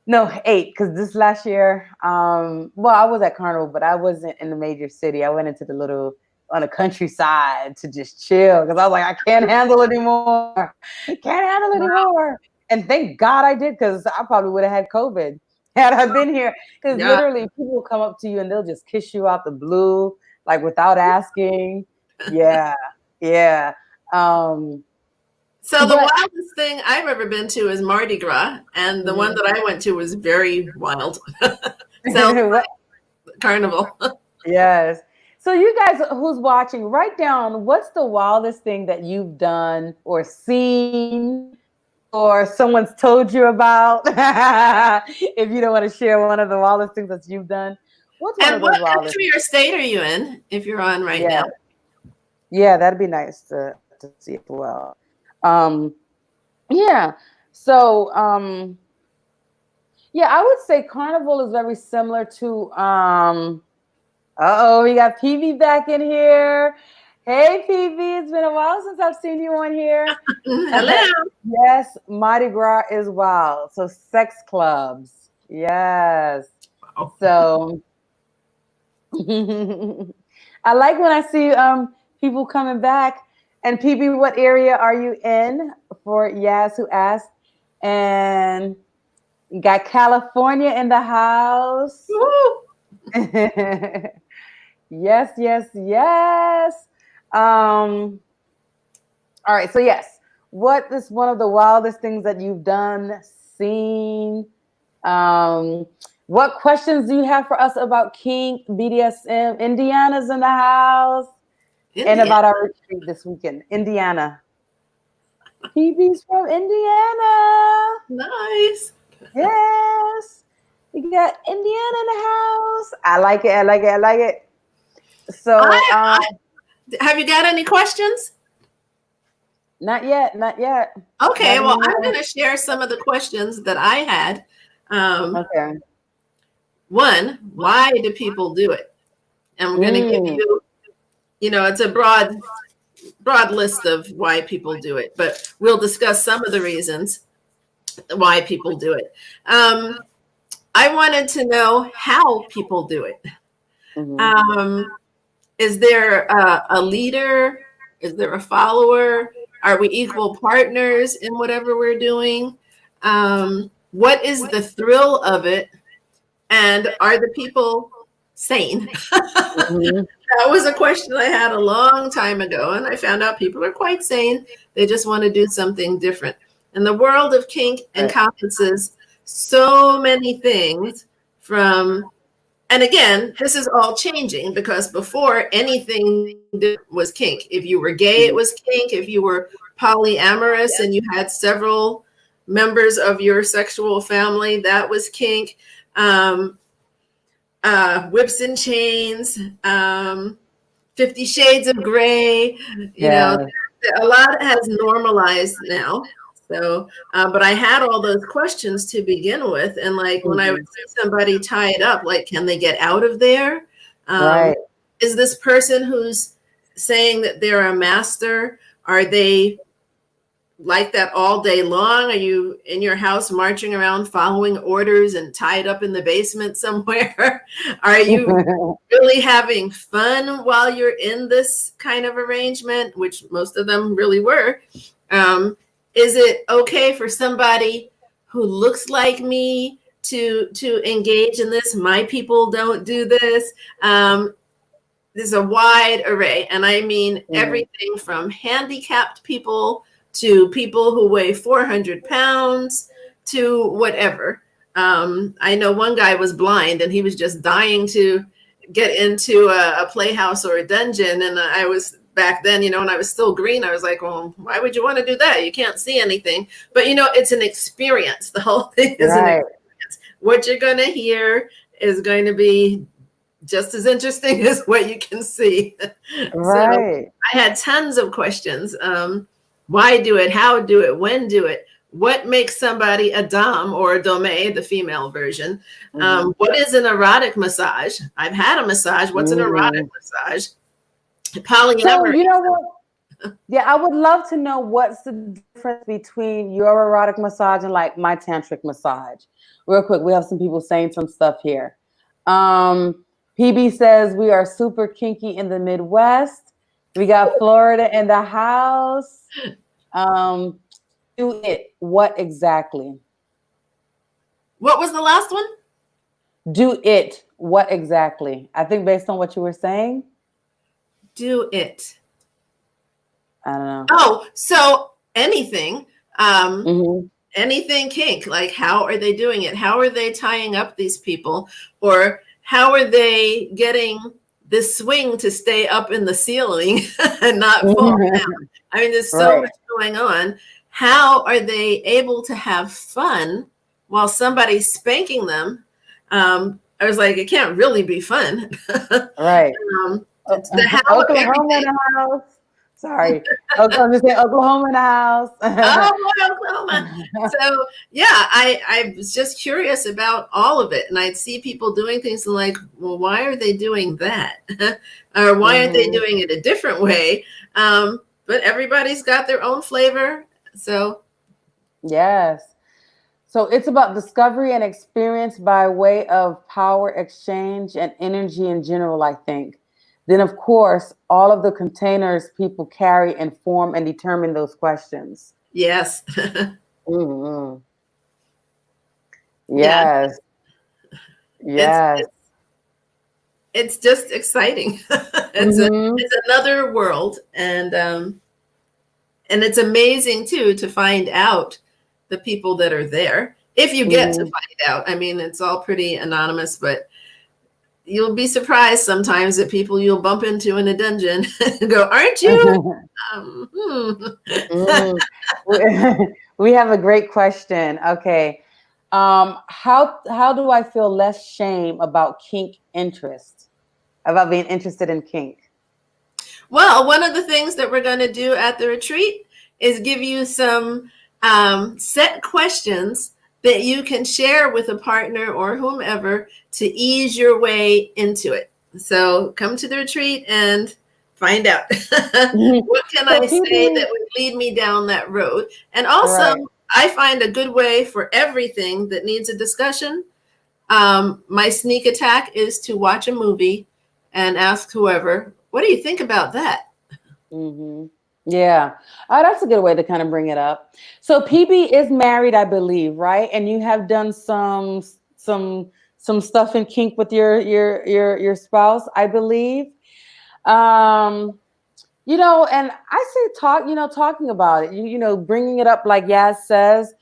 No, 8, because this last year, well, I was at Carnival, but I wasn't in the major city. I went into the little on the countryside to just chill because I was like, I can't handle it anymore. Can't handle it anymore. And thank God I did, because I probably would have had COVID had I been here. Because Yeah. literally people will come up to you and they'll just kiss you out the blue, like without asking. Yeah. Yeah. So the But wildest thing I've ever been to is Mardi Gras, and the one that I went to was very wild. Sounds like carnival. yes. So you guys who's watching, write down what's the wildest thing that you've done or seen or someone's told you about. If you don't want to share one of the wildest things that you've done, what's one And of what those wildest? country or state are you in if you're on right now? Yeah, that'd be nice to see as well. Yeah. So yeah, I would say carnival is very similar to we got PV back in here. Hey PV, it's been a while since I've seen you on here. Hello. Yes, Mardi Gras is wild. So sex clubs. Yes. Wow. So I like when I see people coming back. And PB, what area are you in? For Yaz who asked. And you got California in the house. Yes, yes, yes. All right, so yes. What is one of the wildest things that you've done, seen? What questions do you have for us about kink, BDSM? Indiana's in the house. And about our retreat this weekend. Indiana. PB's from Indiana. Nice. Yes. We got Indiana in the house. I like it. I like it. I like it. So have you got any questions? Not yet. Not yet. Okay, well, I'm going to share some of the questions that I had. Okay. One, why do people do it? And we're going to give you, it's a broad list of why people do it, but we'll discuss some of the reasons why people do it. I wanted to know how people do it. Is there a leader? Is there a follower? Are we equal partners in whatever we're doing? What is the thrill of it? And are the people sane? That was a question I had a long time ago, and I found out people are quite sane. They just want to do something different. And the world of kink encompasses so many things, from And again, this is all changing because before anything was kink. If you were gay, it was kink. If you were polyamorous and you had several members of your sexual family, that was kink. Whips and chains, 50 Shades of Gray, you know, a lot has normalized now. So, but I had all those questions to begin with. And like when I would see somebody tie it up, like, can they get out of there? Right. Is this person who's saying that they're a master, are they like that all day long? Are you in your house marching around following orders and tied up in the basement somewhere? Are you really having fun while you're in this kind of arrangement, which most of them really were? Is it okay for somebody who looks like me to engage in this? My people don't do this. There's a wide array, and I mean everything from handicapped people to people who weigh 400 pounds to whatever. I know one guy was blind and he was just dying to get into a playhouse or a dungeon. And I was back then, you know, and I was still green. I was like, well, why would you want to do that? You can't see anything. But, you know, it's an experience. The whole thing is an experience. What you're going to hear is going to be just as interesting as what you can see. Right. So I had tons of questions. Why do it? How do it? When do it? What makes somebody a dom or a dome, the female version? What is an erotic massage? I've had a massage. What's an erotic massage? Polyamory. So, you know what? Yeah, I would love to know what's the difference between your erotic massage and like my tantric massage. Real quick, we have some people saying some stuff here. PB says we are super kinky in the Midwest. We got Florida in the house. Do it. What exactly? What was the last one? Do it. What exactly? I think based on what you were saying. Do it. I don't know. Oh, so anything. Anything kink. Like, how are they doing it? How are they tying up these people? Or how are they getting this swing to stay up in the ceiling and not fall down? I mean, there's so much going on. How are they able to have fun while somebody's spanking them? I was like, it can't really be fun. Right. The how Oklahoma in the house. Sorry. I'm just saying Oklahoma in the house. Oh, Oklahoma. So yeah, I was just curious about all of it. And I'd see people doing things and like, well, why are they doing that? Or why aren't they doing it a different way? But everybody's got their own flavor. So yes. So it's about discovery and experience by way of power exchange and energy in general, I think. Then, of course, all of the containers people carry inform and determine those questions. Yes. Yes. Yes. It's just exciting. It's another world, and it's amazing too to find out the people that are there. If you get to find out, I mean, it's all pretty anonymous, but you'll be surprised sometimes at people you'll bump into in a dungeon and go, aren't you? We have a great question. Okay. How do I feel less shame about kink interest, about being interested in kink? Well, one of the things that we're going to do at the retreat is give you some set questions that you can share with a partner or whomever to ease your way into it. So come to the retreat and find out what can I say that would lead me down that road. And also, I find a good way for everything that needs a discussion. My sneak attack is to watch a movie and ask whoever, what do you think about that? Yeah. Oh, that's a good way to kind of bring it up. So PB is married, I believe, right? And you have done some stuff in kink with your spouse, I believe. You know, and I say talking about it, you know, bringing it up like Yaz says,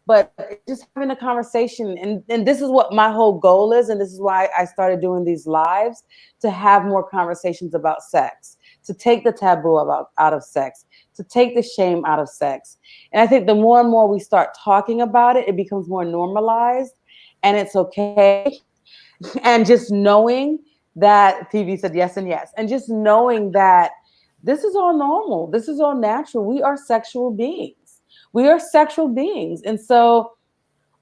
but just having a conversation. And this is what my whole goal is. And this is why I started doing these lives, to have more conversations about sex, to take the taboo out of sex, to take the shame out of sex. And I think the more and more we start talking about it, it becomes more normalized and it's okay. And just knowing that, PV said yes and yes, and just knowing that this is all normal, this is all natural. We are sexual beings. We are sexual beings. And so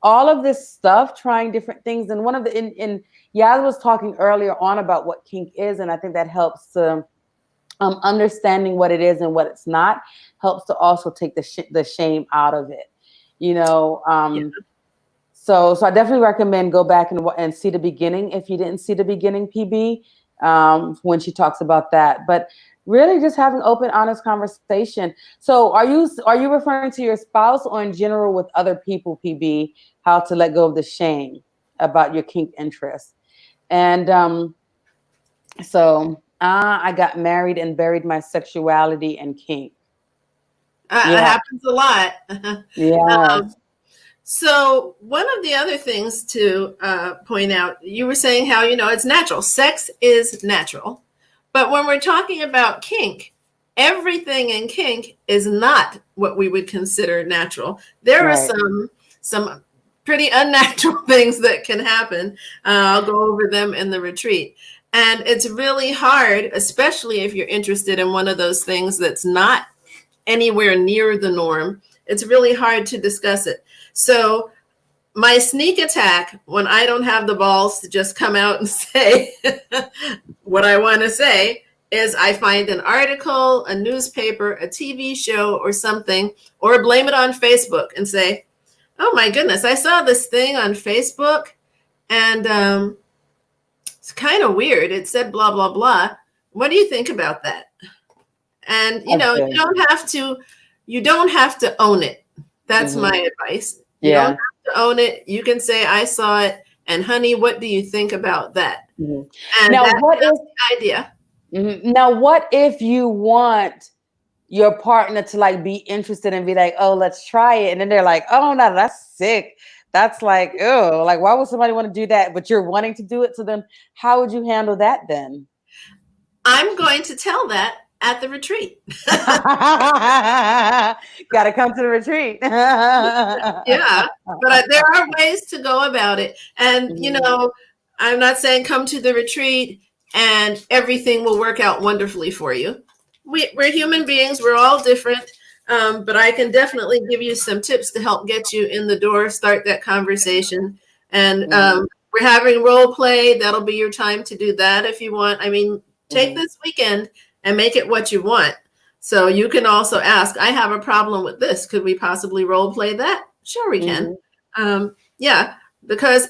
all of this stuff, trying different things, and one of the in Yaz was talking earlier on about what kink is, and I think that helps to understanding what it is and what it's not helps to also take the shame out of it, you know. Yeah. So I definitely recommend go back and see the beginning if you didn't see the beginning, PB, when she talks about that. But really, just having open, honest conversation. So are you referring to your spouse or in general with other people, PB? How to let go of the shame about your kink interests? And I got married and buried my sexuality and kink. It Yeah. happens a lot. Yes. So one of the other things to point out, you were saying how, it's natural. Sex is natural. But when we're talking about kink, everything in kink is not what we would consider natural. There are some pretty unnatural things that can happen. I'll go over them in the retreat. And it's really hard, especially if you're interested in one of those things that's not anywhere near the norm. It's really hard to discuss it. So my sneak attack, when I don't have the balls to just come out and say what I want to say, is I find an article, a newspaper, a TV show or something, or blame it on Facebook and say, oh my goodness, I saw this thing on Facebook and it's kind of weird. It said blah, blah, blah. What do you think about that? And, you don't have to own it. That's my advice. You don't have to own it. You can say, I saw it. And honey, what do you think about that? And now, that's the idea. Now, what if you want your partner to like be interested and be like, oh, let's try it. And then they're like, oh, no, that's sick. That's like, oh, like, why would somebody want to do that? But you're wanting to do it. So then how would you handle that then? I'm going to tell that at the retreat. Got to come to the retreat. Yeah, but there are ways to go about it. And, I'm not saying come to the retreat and everything will work out wonderfully for you. We're human beings. We're all different. But I can definitely give you some tips to help get you in the door, start that conversation. And we're having role play. That'll be your time to do that if you want. I mean, take this weekend and make it what you want. So you can also ask, I have a problem with this. Could we possibly role play that? Sure, we can. Yeah, because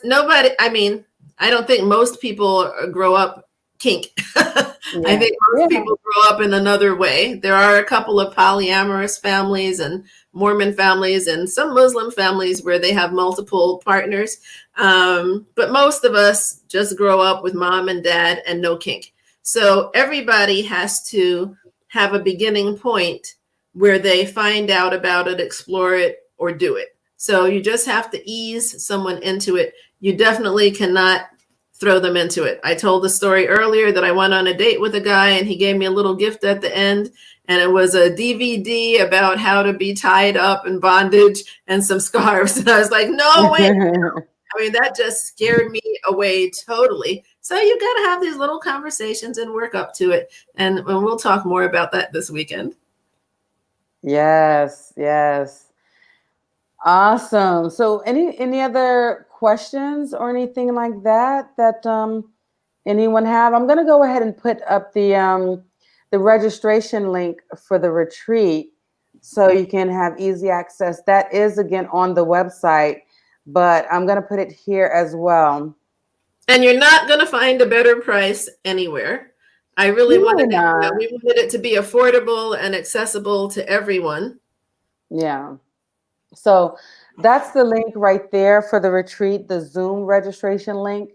I don't think most people grow up kink. I think most people grow up in another way. There are a couple of polyamorous families and Mormon families and some Muslim families where they have multiple partners. But most of us just grow up with mom and dad and no kink. So everybody has to have a beginning point where they find out about it, explore it, or do it. So you just have to ease someone into it. You definitely cannot throw them into it. I told the story earlier that I went on a date with a guy and he gave me a little gift at the end. And it was a DVD about how to be tied up in bondage and some scarves. And I was like, no way. I mean, that just scared me away totally. So you got to have these little conversations and work up to it. And we'll talk more about that this weekend. Yes. Awesome. So any other questions or anything like that anyone have? I'm going to go ahead and put up the registration link for the retreat so you can have easy access. That is, again, on the website, but I'm going to put it here as well. And you're not going to find a better price anywhere. I really wanted it to be affordable and accessible to everyone. Yeah. So that's the link right there for the retreat, the Zoom registration link.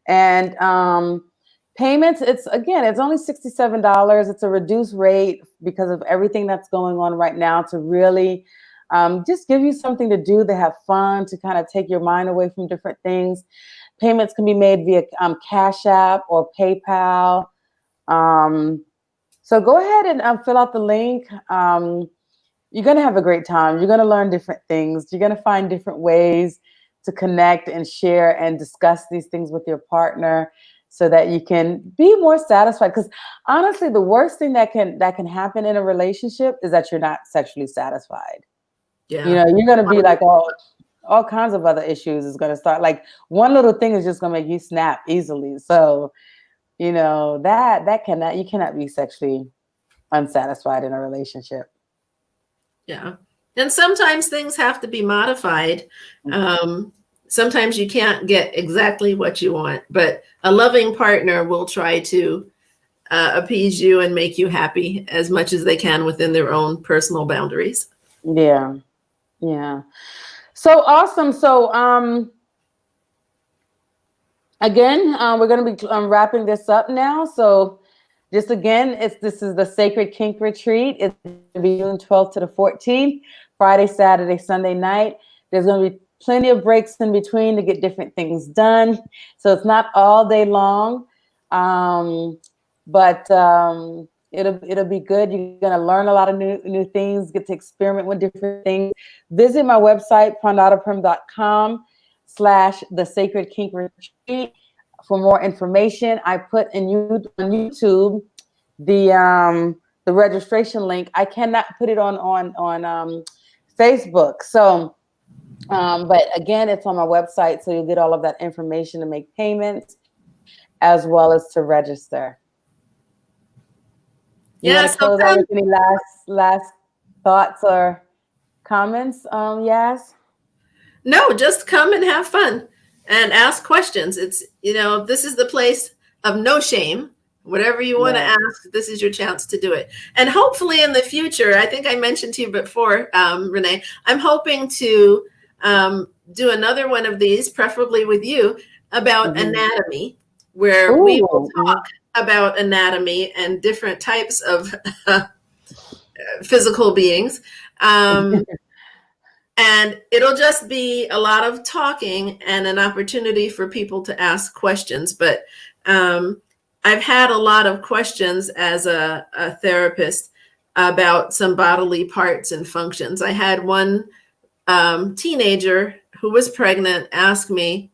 And payments, it's only $67. It's a reduced rate because of everything that's going on right now to really just give you something to do, to have fun, to kind of take your mind away from different things. Payments can be made via Cash App or PayPal. So go ahead and fill out the link. You're going to have a great time. You're going to learn different things. You're going to find different ways to connect and share and discuss these things with your partner so that you can be more satisfied. Because honestly, the worst thing that can happen in a relationship is that you're not sexually satisfied. Yeah. You know, you're going to be like all kinds of other issues is going to start. Like one little thing is just going to make you snap easily. So, you know, you cannot be sexually unsatisfied in a relationship. Yeah. And sometimes things have to be modified. Sometimes you can't get exactly what you want, but a loving partner will try to appease you and make you happy as much as they can within their own personal boundaries. Yeah. Yeah. So awesome. So again, we're going to be wrapping this up now. So just again, this is the Sacred Kink Retreat. It's going to be June 12th to the 14th, Friday, Saturday, Sunday night. There's going to be plenty of breaks in between to get different things done. So it's not all day long, but it'll be good. You're going to learn a lot of new things, get to experiment with different things. Visit my website, prandadaprem.com/the Sacred Kink Retreat. For more information, I put on YouTube the registration link. I cannot put it on Facebook. So, but again, it's on my website, so you'll get all of that information to make payments as well as to register. You want to close out with any last thoughts or comments, Yas? No, just come and have fun and ask questions. It's, this is the place of no shame. Whatever you want to ask, this is your chance to do it. And hopefully in the future, I think I mentioned to you before, Renee, I'm hoping to do another one of these, preferably with you, about anatomy, where we will talk about anatomy and different types of physical beings. And it'll just be a lot of talking and an opportunity for people to ask questions. But I've had a lot of questions as a therapist about some bodily parts and functions. I had one teenager who was pregnant ask me,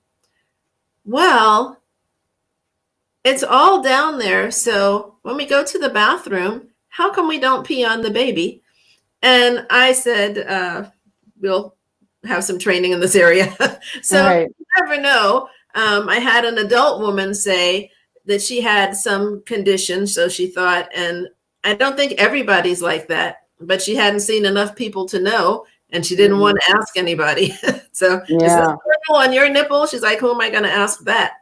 well, it's all down there. So when we go to the bathroom, how come we don't pee on the baby? And I said, we'll have some training in this area. So you never know. I had an adult woman say that she had some condition, so she thought, and I don't think everybody's like that, but she hadn't seen enough people to know, and she didn't want to ask anybody. So is this circle on your nipple? She's like, who am I going to ask that?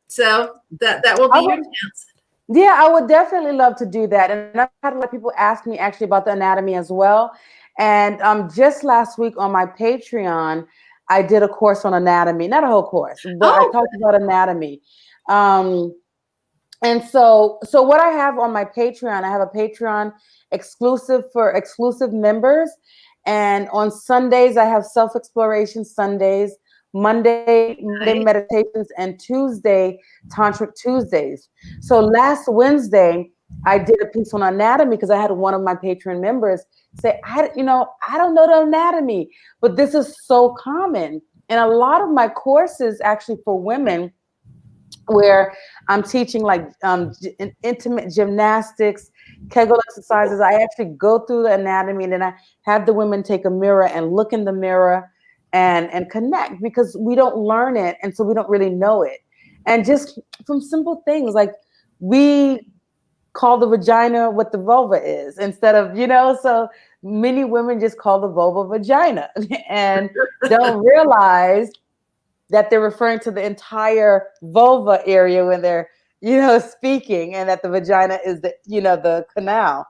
So that will be your chance. Yeah, I would definitely love to do that. And I've had a lot of people ask me actually about the anatomy as well. And just last week on my Patreon, I did a course on anatomy, not a whole course, but I talked about anatomy. And so what I have on my Patreon, I have a Patreon exclusive for exclusive members. And on Sundays, I have self-exploration Sundays, Monday meditations, and Tuesday, Tantric Tuesdays. So last Wednesday, I did a piece on anatomy because I had one of my Patreon members say, I don't know the anatomy, but this is so common. And a lot of my courses actually for women, where I'm teaching like intimate gymnastics, Kegel exercises, I actually go through the anatomy, and then I have the women take a mirror and look in the mirror and connect, because we don't learn it, and so we don't really know it. And just from simple things like we call the vagina what the vulva is instead of, so many women just call the vulva vagina and don't realize that they're referring to the entire vulva area when they're, speaking, and that the vagina is the canal.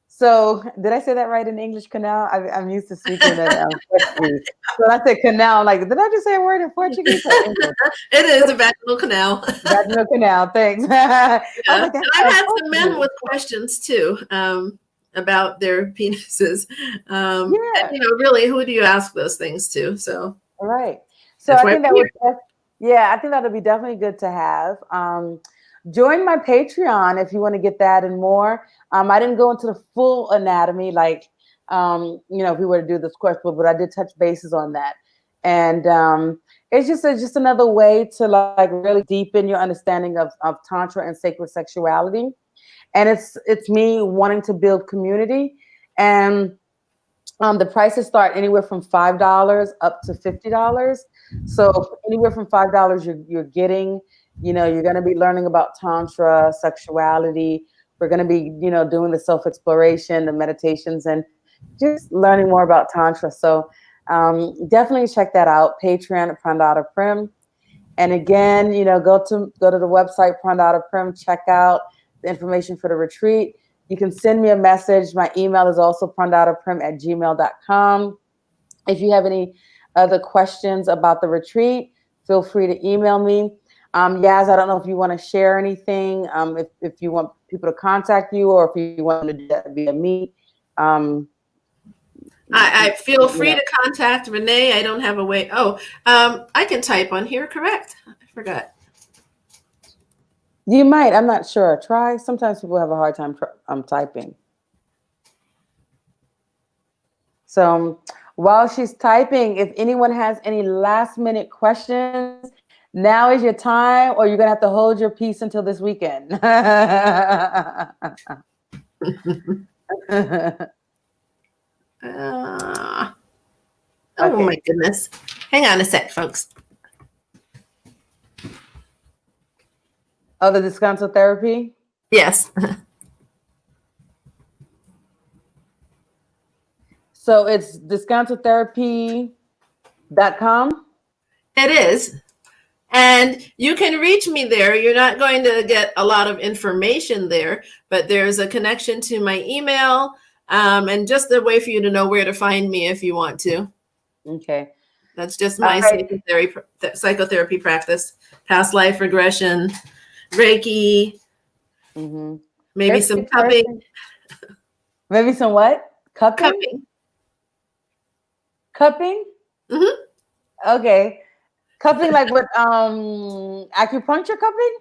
So did I say that right in English, canal? I'm used to speaking in Portuguese. So I said canal, like, did I just say a word in Portuguese or English? It is a vaginal canal. Vaginal canal, thanks. Yeah. I've had some men with questions too. about their penises. Yeah. And, really, who do you ask those things to? So All right. So that's I why think we're that would, here. yeah, I think that would be definitely good to have. Join my Patreon if you want to get that and more. I didn't go into the full anatomy, like, if we were to do this question, but I did touch bases on that. And it's just another way to like really deepen your understanding of Tantra and sacred sexuality. And it's me wanting to build community. And the prices start anywhere from $5 up to $50. So anywhere from $5, you're getting, you're going to be learning about Tantra, sexuality. We're going to be, doing the self-exploration, the meditations, and just learning more about Tantra. So definitely check that out. Patreon at Prandata Prim. And again, go to the website Prandata Prim, check out the information for the retreat. You can send me a message. My email is also prandataprim@gmail.com. If you have any other questions about the retreat, feel free to email me. Yaz, I don't know if you want to share anything, if you want people to contact you or if you want to do that via me. I feel free to contact Renee. I don't have a way. I can type on here. Correct. I forgot. You might. I'm not sure. Try. Sometimes people have a hard time typing. So while she's typing, if anyone has any last minute questions, now is your time, or you're going to have to hold your peace until this weekend. Oh, my goodness. Hang on a sec, folks. Oh, the Descanso therapy? Yes. So it's descansotherapy.com? It is. And you can reach me there. You're not going to get a lot of information there, but there's a connection to my email, and just a way for you to know where to find me if you want to. Okay. That's just my psychotherapy practice, past life regression, Reiki, maybe some cupping. Maybe some what? Cupping. Cupping? Mm-hmm. Okay. Cupping like with acupuncture cupping?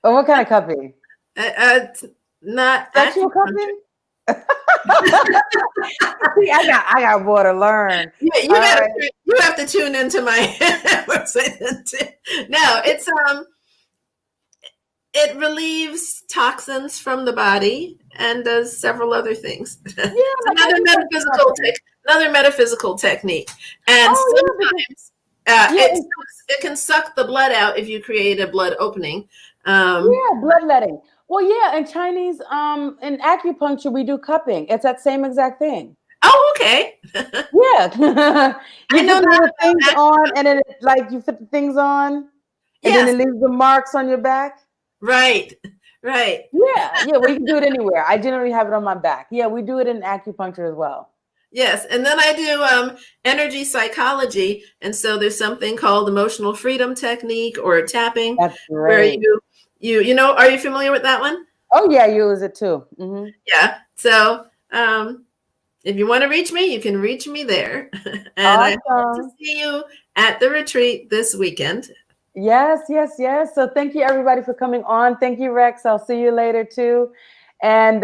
Or what kind of cupping? Not sexual cupping? See, I got more to learn. Yeah, you have to tune into my website. No, it relieves toxins from the body and does several other things. Yeah, it's another metaphysical technique. And sometimes it can suck the blood out if you create a blood opening. Bloodletting. Well, yeah, in Chinese, in acupuncture, we do cupping. It's that same exact thing. Oh, okay. Yeah. You put the little things on, and then you put the things on, and then it leaves the marks on your back. Right. Yeah. Well, you can do it anywhere. I generally have it on my back. Yeah, we do it in acupuncture as well. Yes, and then I do energy psychology, and so there's something called emotional freedom technique or tapping. That's great. Where are you familiar with that one? Oh yeah, you use it too. Mm-hmm. Yeah. So if you want to reach me, you can reach me there. And awesome. I hope to see you at the retreat this weekend. Yes. So thank you everybody for coming on. Thank you, Rex. I'll see you later too. And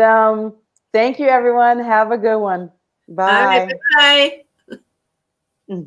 thank you everyone. Have a good one. Bye. All right, bye.